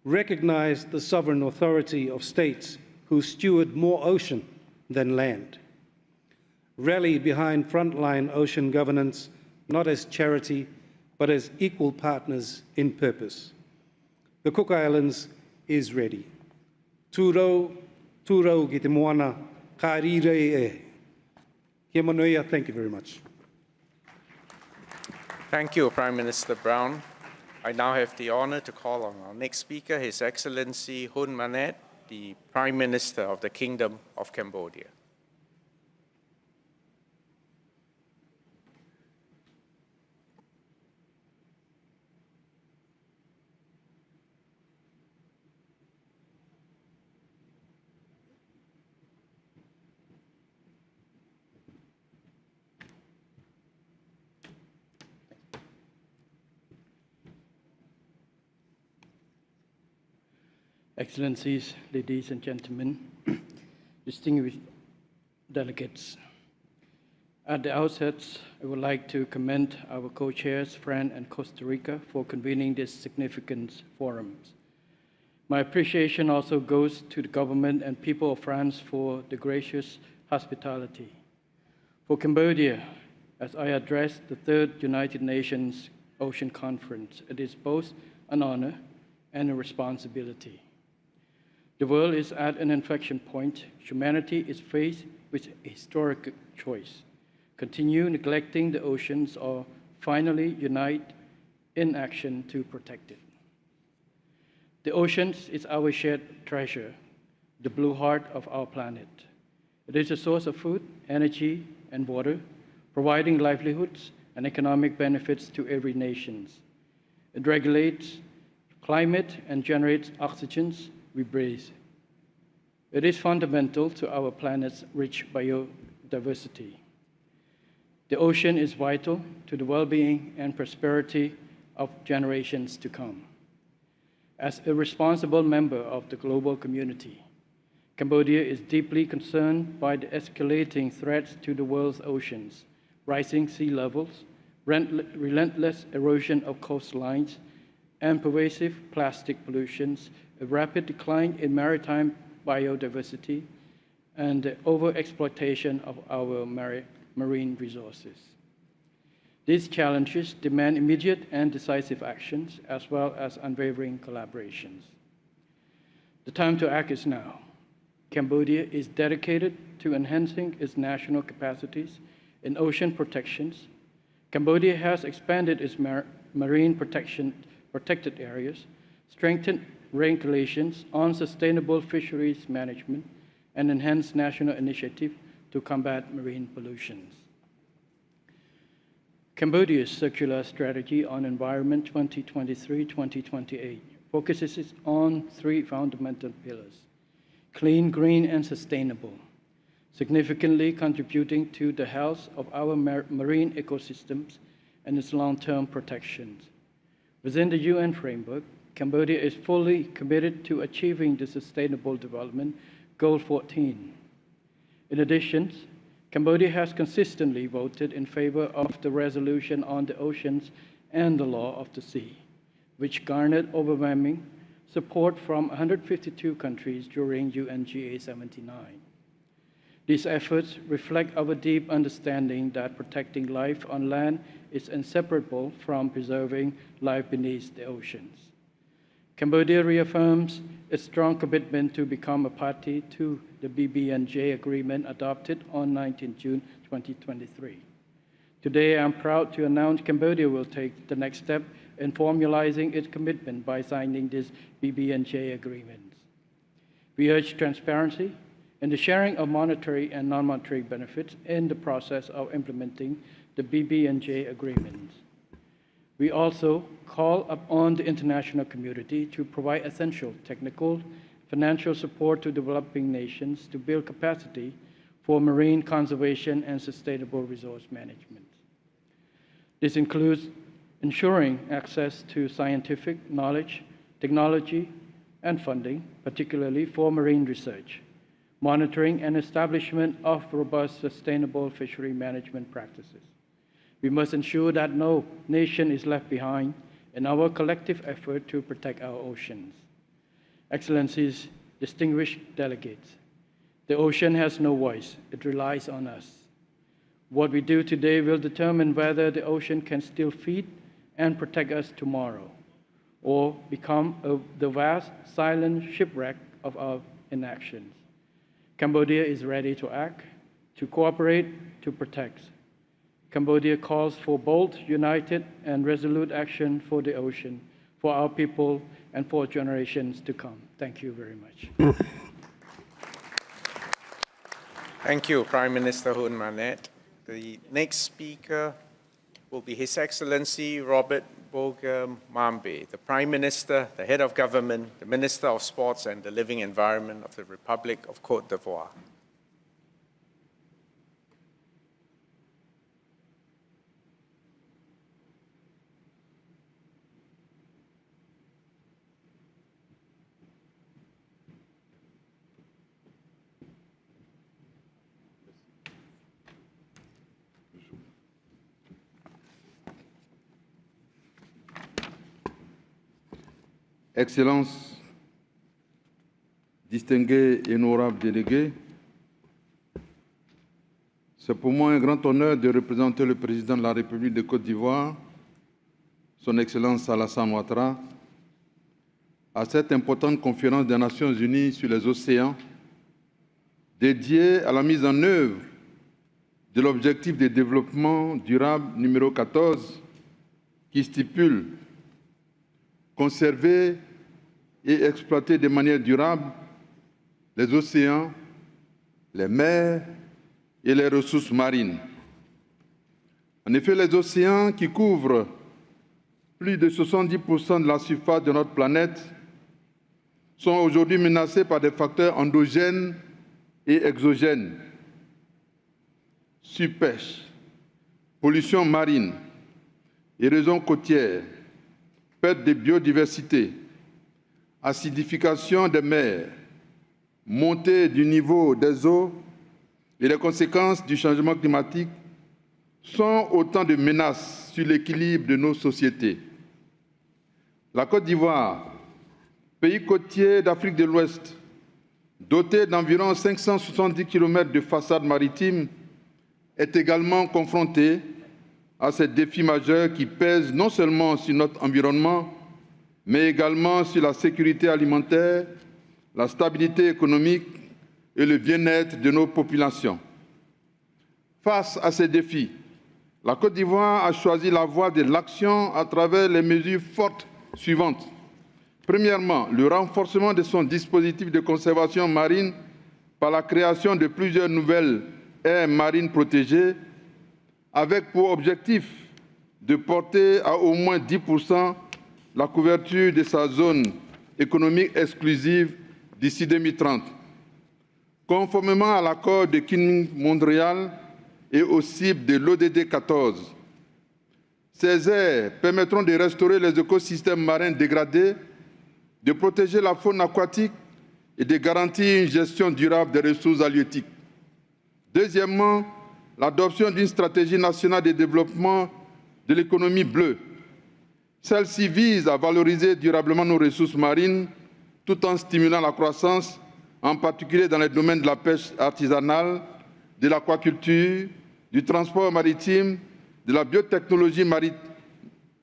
Recognize the sovereign authority of states who steward more ocean than land. rally behind frontline ocean governance, not as charity, but as equal partners in purpose. The Cook Islands is ready. Tūrau ki te moana, ka rirei e. Kia manoia, thank you very much. Thank you, Prime Minister Brown. I now have the honor to call on our next speaker, His Excellency Hun Manet, the Prime Minister of the Kingdom of Cambodia. Excellencies, ladies and gentlemen, distinguished delegates. At the outset, I would like to commend our co-chairs, France and Costa Rica, for convening this significant forum. My appreciation also goes to the government and people of France for the gracious hospitality. For Cambodia, as I address the third United Nations Ocean Conference, it is both an honor and a responsibility. The world is at an inflection point. Humanity is faced with a historic choice: continue neglecting the oceans or finally unite in action to protect it. The oceans is our shared treasure, the blue heart of our planet. It is a source of food, energy, and water, providing livelihoods and economic benefits to every nation. It regulates climate and generates oxygen we breathe. It is fundamental to our planet's rich biodiversity. The ocean is vital to the well-being and prosperity of generations to come. As a responsible member of the global community, Cambodia is deeply concerned by the escalating threats to the world's oceans: rising sea levels, relentless erosion of coastlines, and pervasive plastic pollutions, a rapid decline in maritime biodiversity, and the overexploitation of our marine resources. These challenges demand immediate and decisive actions, as well as unwavering collaborations. The time to act is now. Cambodia is dedicated to enhancing its national capacities in ocean protections. Cambodia has expanded its marine protected areas, strengthened regulations on sustainable fisheries management, and enhanced national initiatives to combat marine pollution. Cambodia's circular strategy on environment 2023-2028 focuses on three fundamental pillars: clean, green, and sustainable, significantly contributing to the health of our marine ecosystems and its long-term protections. Within the UN framework, Cambodia is fully committed to achieving the Sustainable Development Goal 14. In addition, Cambodia has consistently voted in favor of the resolution on the oceans and the law of the sea, which garnered overwhelming support from 152 countries during UNGA 79. These efforts reflect our deep understanding that protecting life on land is inseparable from preserving life beneath the oceans. Cambodia reaffirms its strong commitment to become a party to the BBNJ agreement adopted on 19 June 2023. Today, I'm proud to announce Cambodia will take the next step in formalizing its commitment by signing this BBNJ agreement. We urge transparency in the sharing of monetary and non-monetary benefits in the process of implementing the BBNJ agreement. We also call upon the international community to provide essential technical, financial support to developing nations to build capacity for marine conservation and sustainable resource management. This includes ensuring access to scientific knowledge, technology, and funding, particularly for marine research, monitoring and establishment of robust sustainable fishery management practices. We must ensure that no nation is left behind in our collective effort to protect our oceans. Excellencies, distinguished delegates, the ocean has no voice. It relies on us. What we do today will determine whether the ocean can still feed and protect us tomorrow, or become the vast, silent shipwreck of our inactions. Cambodia is ready to act, to cooperate, to protect. Cambodia calls for bold, united, and resolute action for the ocean, for our people, and for generations to come. Thank you very much. Thank you, Prime Minister Hun Manet. The next speaker will be His Excellency Robert Bogum Mambe, the Prime Minister, the Head of Government, the Minister of Sports and the Living Environment of the Republic of Côte d'Ivoire. Excellences, distingués et honorables délégués, c'est pour moi un grand honneur de représenter le président de la République de Côte d'Ivoire, son Excellence Alassane Ouattara, à cette importante conférence des Nations Unies sur les océans, dédiée à la mise en œuvre de l'objectif de développement durable numéro 14, qui stipule conserver et exploiter de manière durable les océans, les mers et les ressources marines. En effet, les océans, qui couvrent plus de 70% de la surface de notre planète, sont aujourd'hui menacés par des facteurs endogènes et exogènes. Surpêche, pollution marine, érosion côtière, perte de biodiversité, acidification des mers, montée du niveau des eaux et les conséquences du changement climatique sont autant de menaces sur l'équilibre de nos sociétés. La Côte d'Ivoire, pays côtier d'Afrique de l'Ouest, doté d'environ 570 km de façade maritime, est également confrontée à ces défis majeurs qui pèsent non seulement sur notre environnement, mais également sur la sécurité alimentaire, la stabilité économique et le bien-être de nos populations. Face à ces défis, la Côte d'Ivoire a choisi la voie de l'action à travers les mesures fortes suivantes. Premièrement, le renforcement de son dispositif de conservation marine par la création de plusieurs nouvelles aires marines protégées, avec pour objectif de porter à au moins 10% la couverture de sa zone économique exclusive d'ici 2030. Conformément à l'accord de Kunming-Montréal et aux cibles de l'ODD 14, ces aires permettront de restaurer les écosystèmes marins dégradés, de protéger la faune aquatique et de garantir une gestion durable des ressources halieutiques. Deuxièmement, l'adoption d'une stratégie nationale de développement de l'économie bleue. Celle-ci vise à valoriser durablement nos ressources marines tout en stimulant la croissance, en particulier dans les domaines de la pêche artisanale, de l'aquaculture, du transport maritime, de la biotechnologie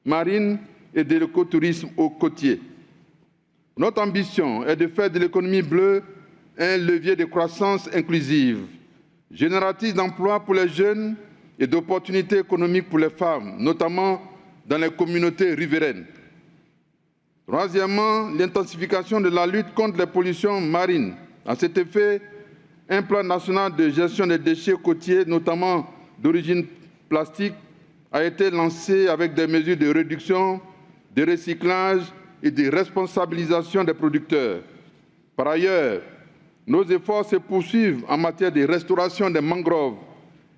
marine et de l'écotourisme au côtier. Notre ambition est de faire de l'économie bleue un levier de croissance inclusive, génératrice d'emplois pour les jeunes et d'opportunités économiques pour les femmes, notamment dans les communautés riveraines. Troisièmement, l'intensification de la lutte contre les pollutions marines. À cet effet, un plan national de gestion des déchets côtiers, notamment d'origine plastique, a été lancé avec des mesures de réduction, de recyclage et de responsabilisation des producteurs. Par ailleurs, nos efforts se poursuivent en matière de restauration des mangroves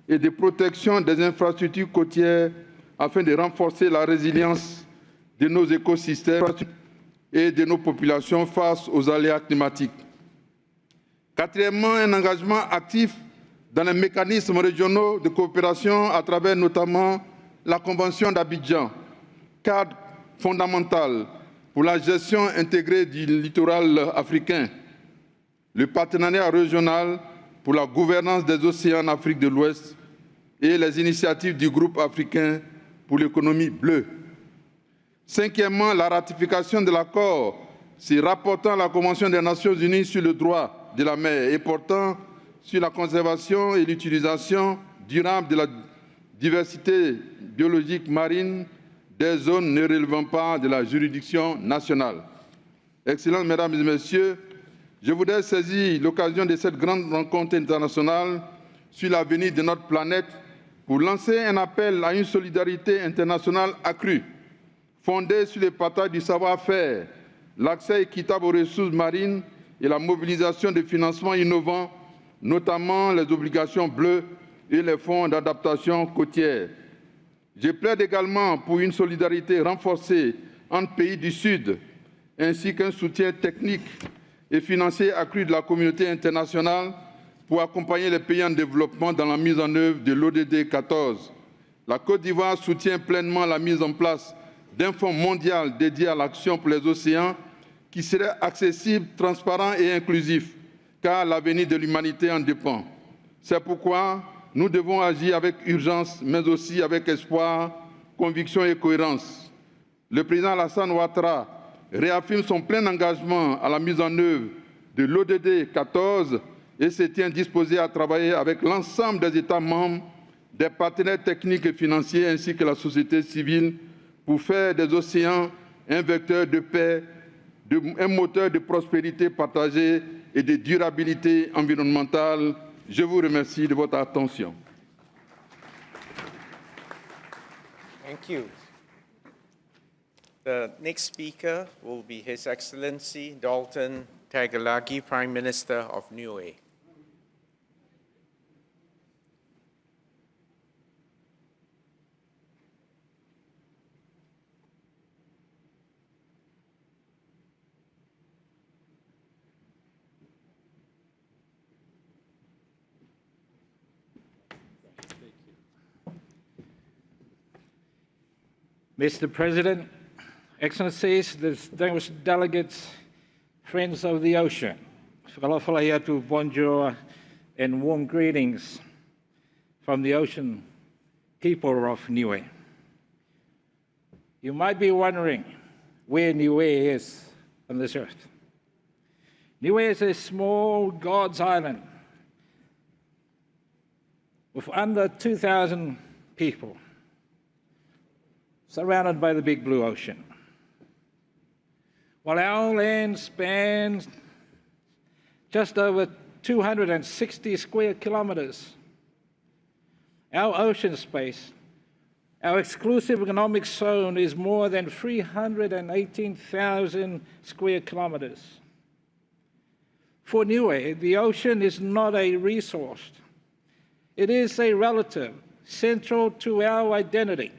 et de protection des infrastructures côtières afin de renforcer la résilience de nos écosystèmes et de nos populations face aux aléas climatiques. Quatrièmement, un engagement actif dans les mécanismes régionaux de coopération à travers notamment la Convention d'Abidjan, cadre fondamental pour la gestion intégrée du littoral africain, le partenariat régional pour la gouvernance des océans en Afrique de l'Ouest et les initiatives du groupe africain pour l'économie bleue. Cinquièmement, la ratification de l'accord se rapportant à la Convention des Nations Unies sur le droit de la mer et portant sur la conservation et l'utilisation durable de la diversité biologique marine des zones ne relevant pas de la juridiction nationale. Excellences, Mesdames et Messieurs, je voudrais saisir l'occasion de cette grande rencontre internationale sur l'avenir de notre planète pour lancer un appel à une solidarité internationale accrue, fondée sur le partage du savoir-faire, l'accès équitable aux ressources marines et la mobilisation de financements innovants, notamment les obligations bleues et les fonds d'adaptation côtière. Je plaide également pour une solidarité renforcée entre pays du Sud, ainsi qu'un soutien technique et financier accru de la communauté internationale pour accompagner les pays en développement dans la mise en œuvre de l'ODD 14. La Côte d'Ivoire soutient pleinement la mise en place d'un fonds mondial dédié à l'action pour les océans qui serait accessible, transparent et inclusif, car l'avenir de l'humanité en dépend. C'est pourquoi nous devons agir avec urgence, mais aussi avec espoir, conviction et cohérence. Le président Alassane Ouattara réaffirme son plein engagement à la mise en œuvre de l'ODD 14 et se tient disposé à travailler avec l'ensemble des États membres, des partenaires techniques et financiers ainsi que la société civile pour faire des océans un vecteur de paix, un moteur de prospérité partagée et de durabilité environnementale. Je vous remercie de votre attention. Thank you. The next speaker will be His Excellency Dalton Tagalagi, Prime Minister of Niue. Mr. President, Excellencies, distinguished delegates, friends of the ocean, whakalawalayatu, bonjour, and warm greetings from the ocean people of Niue. You might be wondering where Niue is on this earth. Niue is a small God's island with under 2,000 people, surrounded by the big blue ocean. While our land spans just over 260 square kilometers, our ocean space, our exclusive economic zone is more than 318,000 square kilometers. For Niue, the ocean is not a resource. It is a relative central to our identity,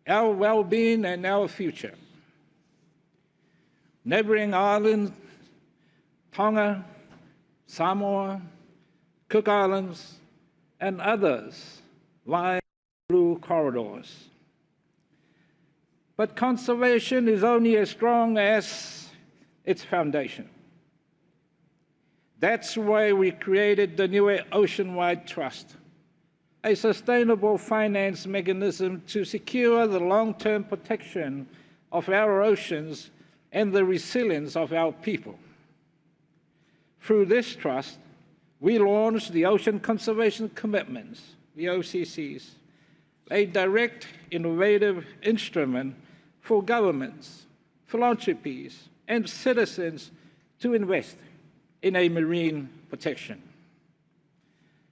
our well-being, and our future. Neighboring islands, Tonga, Samoa, Cook Islands, and others lie blue corridors. But conservation is only as strong as its foundation. That's why we created the Niue Ocean-wide Trust, a sustainable finance mechanism to secure the long-term protection of our oceans and the resilience of our people. Through this trust, we launched the Ocean Conservation Commitments, the OCCs, a direct, innovative instrument for governments, philanthropies, and citizens to invest in a marine protection.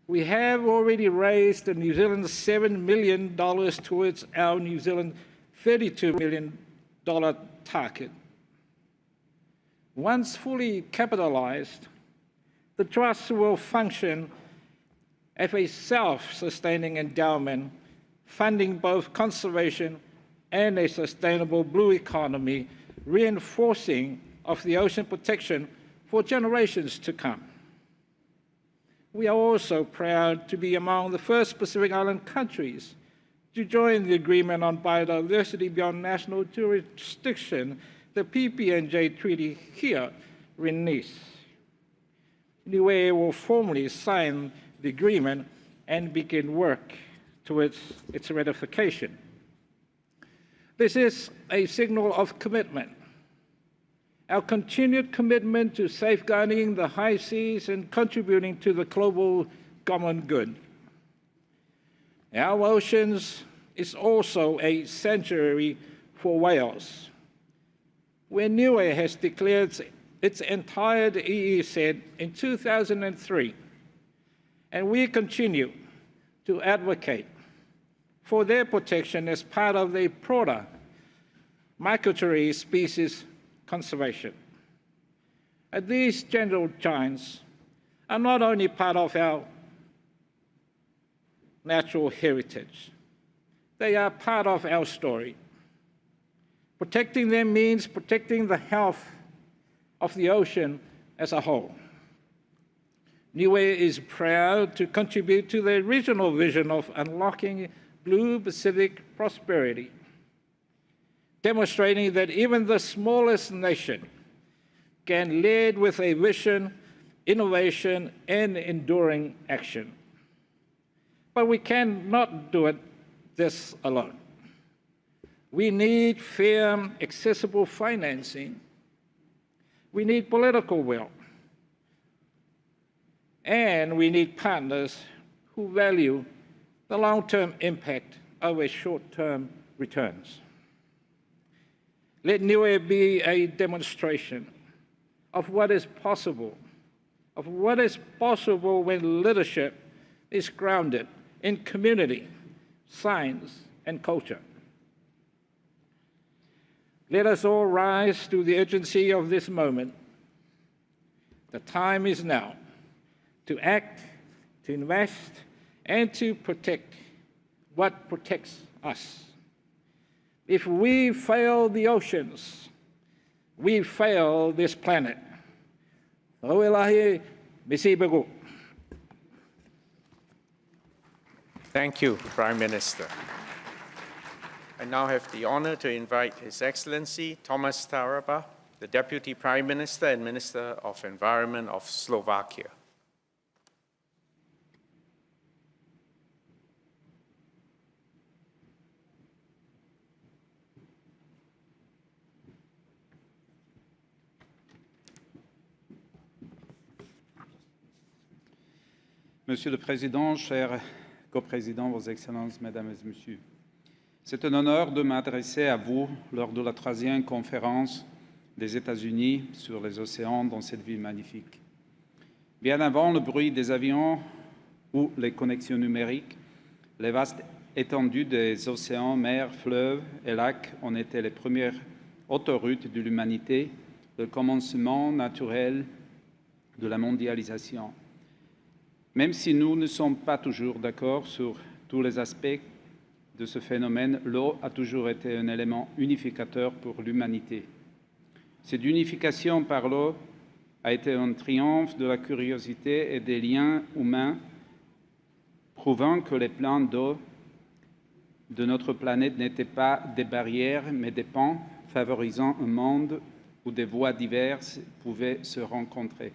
We have already raised New Zealand $7 million towards our New Zealand $32 million target. Once fully capitalized, the trust will function as a self-sustaining endowment, funding both conservation and a sustainable blue economy, reinforcing of the ocean protection for generations to come. We are also proud to be among the first Pacific Island countries to join the Agreement on Biodiversity Beyond National Jurisdiction, the PPNJ Treaty here in Nice. Niue will formally sign the agreement and begin work towards its ratification. This is a signal of commitment, our continued commitment to safeguarding the high seas and contributing to the global common good. Our oceans is also a sanctuary for whales, where Niue has declared its entire EEZ in 2003, and we continue to advocate for their protection as part of the broader migratory species conservation. And these gentle giants are not only part of our natural heritage, they are part of our story. Protecting them means protecting the health of the ocean as a whole. Niue is proud to contribute to the original vision of unlocking blue Pacific prosperity, demonstrating that even the smallest nation can lead with a vision, innovation, and enduring action. But we cannot do this alone. We need fair, accessible financing. We need political will. And we need partners who value the long-term impact over short-term returns. Let Niue be a demonstration of what is possible when leadership is grounded in community, science, and culture. Let us all rise to the urgency of this moment. The time is now to act, to invest, and to protect what protects us. If we fail the oceans, we fail this planet. Thank you, Prime Minister. I now have the honor to invite His Excellency Thomas Taraba, the Deputy Prime Minister and Minister of Environment of Slovakia. Monsieur le Président, chers coprésidents, Vos Excellences, Mesdames et Messieurs, c'est un honneur de m'adresser à vous lors de la 3e conférence des États-Unis sur les océans dans cette ville magnifique. Bien avant le bruit des avions ou les connexions numériques, les vastes étendues des océans, mers, fleuves et lacs ont été les premières autoroutes de l'humanité, le commencement naturel de la mondialisation. Même si nous ne sommes pas toujours d'accord sur tous les aspects de ce phénomène, l'eau a toujours été un élément unificateur pour l'humanité. Cette unification par l'eau a été un triomphe de la curiosité et des liens humains, prouvant que les plans d'eau de notre planète n'étaient pas des barrières, mais des ponts favorisant un monde où des voies diverses pouvaient se rencontrer.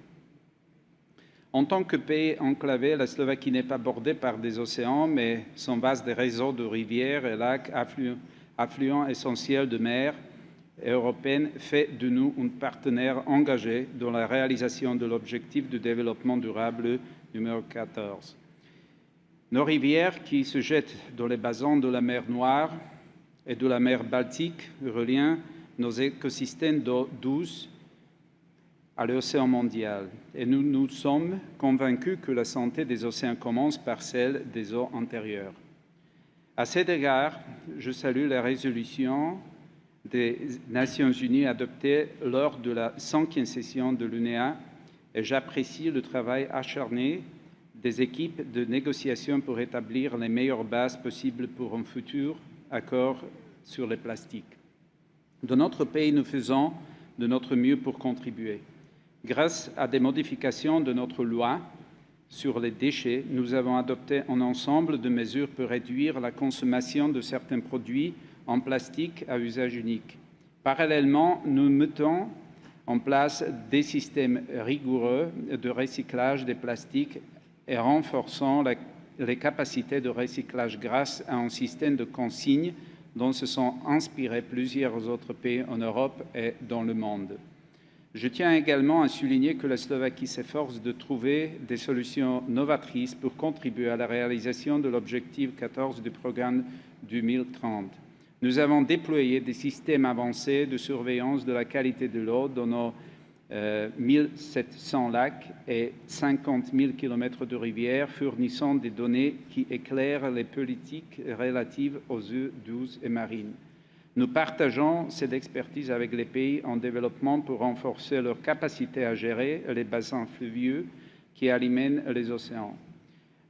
En tant que pays enclavé, la Slovaquie n'est pas bordée par des océans, mais son vaste réseau de rivières et lacs, affluents essentiels de mer européenne, fait de nous un partenaire engagé dans la réalisation de l'objectif de développement durable numéro 14. Nos rivières qui se jettent dans les bassins de la mer Noire et de la mer Baltique relient nos écosystèmes d'eau douce à l'océan mondial. Et nous nous sommes convaincus que la santé des océans commence par celle des eaux intérieures. À cet égard, je salue la résolution des Nations Unies adoptée lors de la 5e session de l'UNEA et j'apprécie le travail acharné des équipes de négociation pour établir les meilleures bases possibles pour un futur accord sur les plastiques. Dans notre pays, nous faisons de notre mieux pour contribuer. Grâce à des modifications de notre loi sur les déchets, nous avons adopté un ensemble de mesures pour réduire la consommation de certains produits en plastique à usage unique. Parallèlement, nous mettons en place des systèmes rigoureux de recyclage des plastiques et renforçons la les capacités de recyclage grâce à un système de consignes dont se sont inspirés plusieurs autres pays en Europe et dans le monde. Je tiens également à souligner que la Slovaquie s'efforce de trouver des solutions novatrices pour contribuer à la réalisation de l'objectif 14 du programme 2030. Nous avons déployé des systèmes avancés de surveillance de la qualité de l'eau dans nos 1700 lacs et 50 000 km de rivières, fournissant des données qui éclairent les politiques relatives aux eaux douces et marines. Nous partageons cette expertise avec les pays en développement pour renforcer leur capacité à gérer les bassins fluviaux qui alimentent les océans.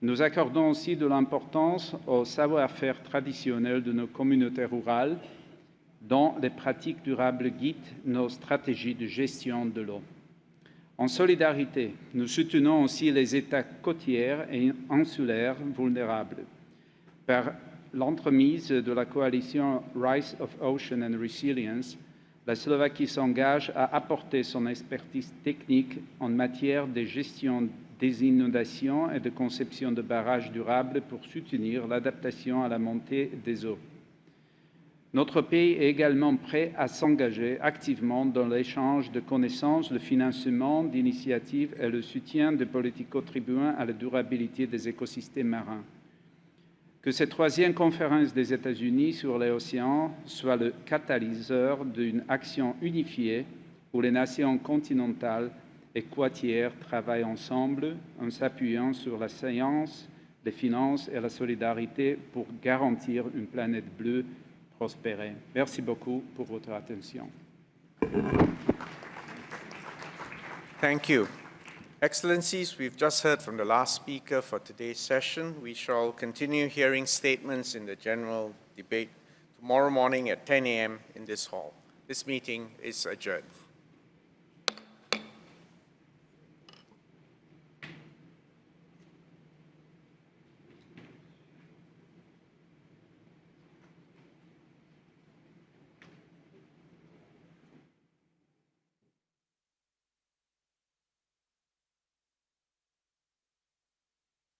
Nous accordons aussi de l'importance au savoir-faire traditionnel de nos communautés rurales, dont les pratiques durables guident nos stratégies de gestion de l'eau. En solidarité, nous soutenons aussi les États côtiers et insulaires vulnérables. Par l'entremise de la coalition Rise of Ocean and Resilience, la Slovaquie s'engage à apporter son expertise technique en matière de gestion des inondations et de conception de barrages durables pour soutenir l'adaptation à la montée des eaux. Notre pays est également prêt à s'engager activement dans l'échange de connaissances, le financement d'initiatives et le soutien de politiques contribuant à la durabilité des écosystèmes marins. Que cette troisième conférence des États-Unis sur les océans soit le catalyseur d'une action unifiée où les nations continentales et côtières travaillent ensemble en s'appuyant sur la science, les finances et la solidarité pour garantir une planète bleue prospère. Merci beaucoup pour votre attention. Thank you. Excellencies, we've just heard from the last speaker for today's session. We shall continue hearing statements in the general debate tomorrow morning at 10 a.m. in this hall. This meeting is adjourned.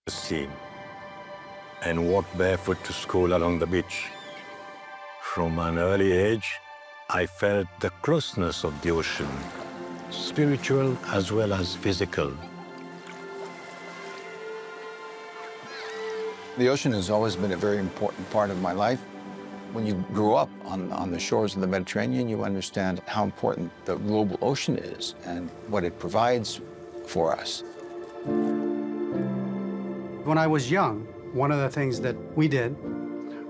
Sea and walked barefoot to school along the beach. From an early age, I felt the closeness of the ocean, spiritual as well as physical. The ocean has always been a very important part of my life. When you grew up on the shores of the Mediterranean, you understand how important the global ocean is and what it provides for us. When I was young, one of the things that we did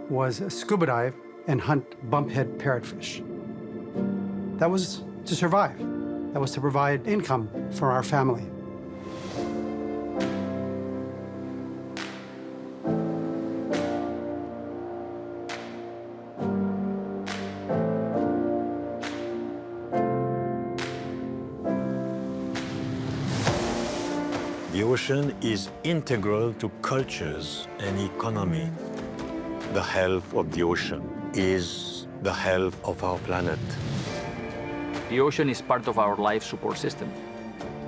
was scuba dive and hunt bumphead parrotfish. That was to survive. That was to provide income for our family. The ocean is integral to cultures and economy. The health of the ocean is the health of our planet. The ocean is part of our life support system.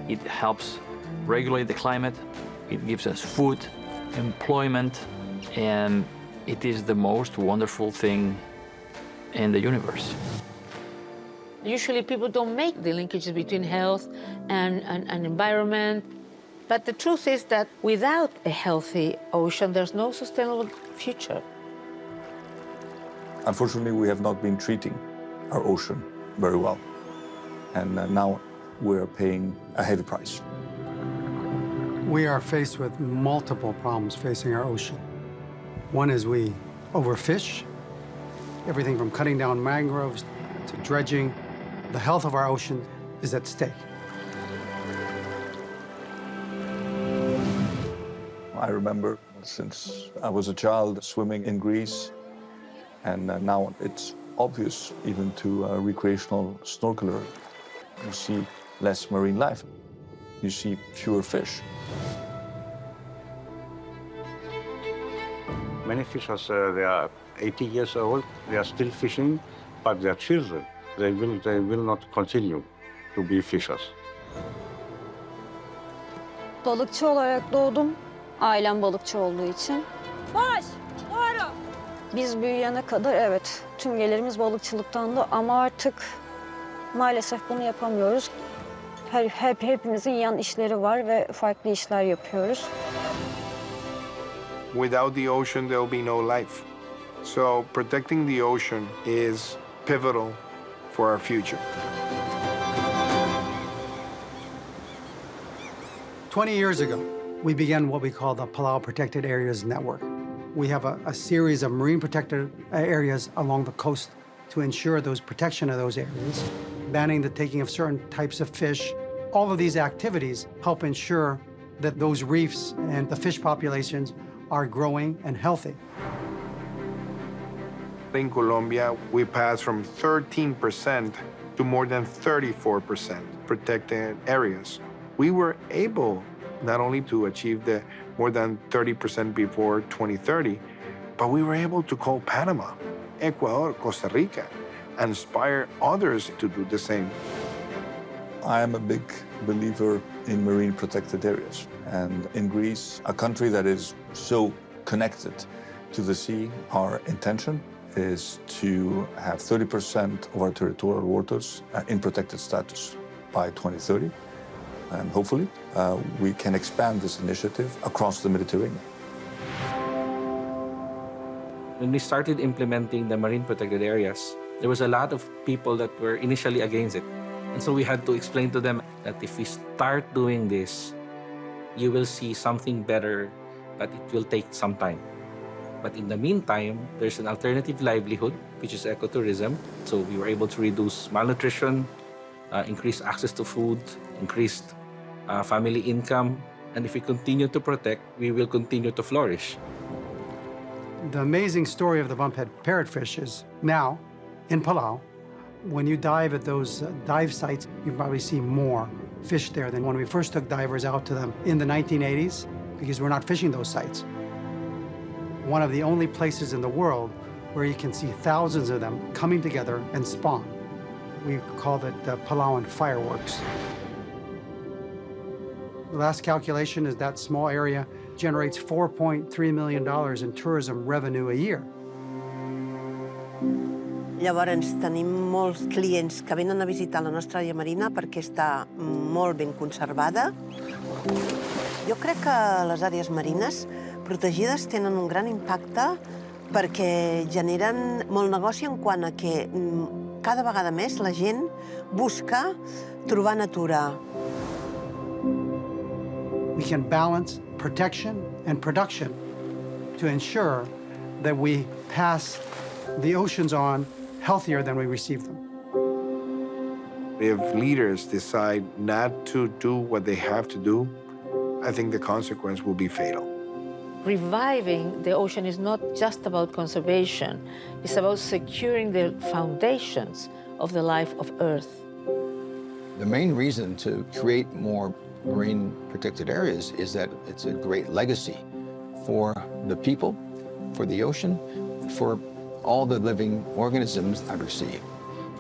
It helps regulate the climate, it gives us food, employment, and it is the most wonderful thing in the universe. Usually people don't make the linkages between health and environment. But the truth is that without a healthy ocean, there's no sustainable future. Unfortunately, we have not been treating our ocean very well. And now we're paying a heavy price. We are faced with multiple problems facing our ocean. One is we overfish, everything from cutting down mangroves to dredging. The health of our ocean is at stake. I remember since I was a child swimming in Greece, and now it's obvious even to a recreational snorkeler. You see less marine life. You see fewer fish. Many fishers, they are 80 years old, they are still fishing, but their children, they will not continue to be fishers. Balıkçı olarak doğdum. Ailem balıkçı olduğu için. Boş, doğru. Biz büyüyene kadar evet, tüm gelirimiz balıkçılıktandı ama artık maalesef bunu yapamıyoruz. Hepimizin yan işleri var ve farklı işler yapıyoruz. Without the ocean, there will be no life. So protecting the ocean is pivotal for our future. 20 years ago, we began what we call the Palau Protected Areas Network. We have a series of marine protected areas along the coast to ensure those protection of those areas, banning the taking of certain types of fish. All of these activities help ensure that those reefs and the fish populations are growing and healthy. In Colombia, we passed from 13% to more than 34% protected areas. We were able not only to achieve the more than 30% before 2030, but we were able to call Panama, Ecuador, Costa Rica, and inspire others to do the same. I am a big believer in marine protected areas. And in Greece, a country that is so connected to the sea, our intention is to have 30% of our territorial waters in protected status by 2030. And hopefully, we can expand this initiative across the Mediterranean. When we started implementing the marine protected areas, there was a lot of people that were initially against it. And so we had to explain to them that if we start doing this, you will see something better, but it will take some time. But in the meantime, there's an alternative livelihood, which is ecotourism. So we were able to reduce malnutrition, increase access to food, increased family income. And if we continue to protect, we will continue to flourish. The amazing story of the bumphead parrotfish is now in Palau. When you dive at those dive sites, you probably see more fish there than when we first took divers out to them in the 1980s, because we're not fishing those sites. One of the only places in the world where you can see thousands of them coming together and spawn. We called it the Palauan fireworks. The last calculation is that small area generates $4.3 million in tourism revenue a year. Llavors tenim molts clients que venen a visitar la nostra àrea marina perquè està molt ben conservada. Jo crec que les àrees marines protegides tenen un gran impacte perquè generen molt negoci en quant a que cada vegada més la gent busca trobar natura. We can balance protection and production to ensure that we pass the oceans on healthier than we receive them. If leaders decide not to do what they have to do, I think the consequence will be fatal. Reviving the ocean is not just about conservation, it's about securing the foundations of the life of Earth. The main reason to create more marine protected areas is that it's a great legacy for the people, for the ocean, for all the living organisms under sea.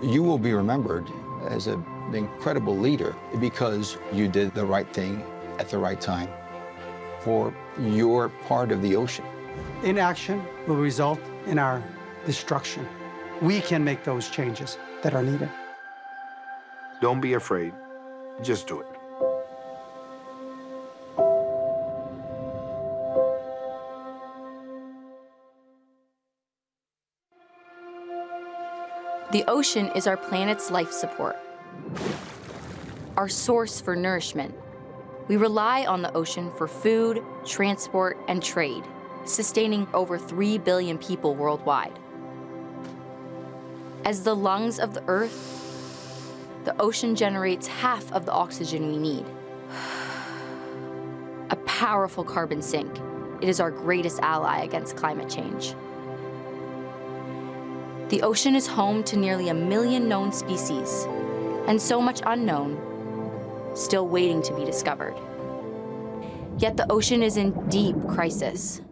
You will be remembered as an incredible leader because you did the right thing at the right time for your part of the ocean. Inaction will result in our destruction. We can make those changes that are needed. Don't be afraid, just do it. The ocean is our planet's life support, our source for nourishment. We rely on the ocean for food, transport, and trade, sustaining over 3 billion people worldwide. As the lungs of the Earth, the ocean generates half of the oxygen we need. A powerful carbon sink, it is our greatest ally against climate change. The ocean is home to nearly 1 million known species, and so much unknown, still waiting to be discovered. Yet the ocean is in deep crisis.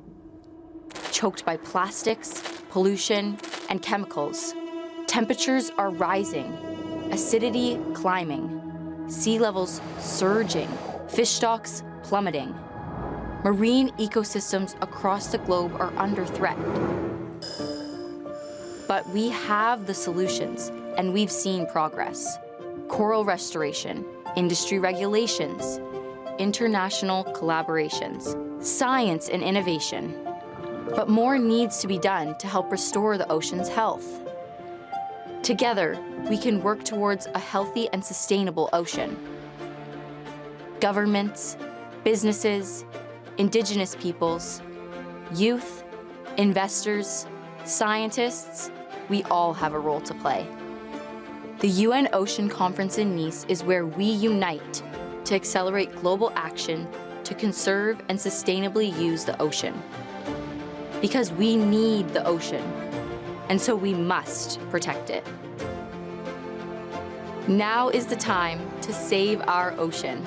Choked by plastics, pollution, and chemicals, temperatures are rising, acidity climbing, sea levels surging, fish stocks plummeting. Marine ecosystems across the globe are under threat. But we have the solutions, and we've seen progress. Coral restoration, industry regulations, international collaborations, science and innovation. But more needs to be done to help restore the ocean's health. Together, we can work towards a healthy and sustainable ocean. Governments, businesses, indigenous peoples, youth, investors, scientists, we all have a role to play. The UN-Ocean Conference in Nice is where we unite to accelerate global action to conserve and sustainably use the ocean. Because we need the ocean, and so we must protect it. Now is the time to save our ocean.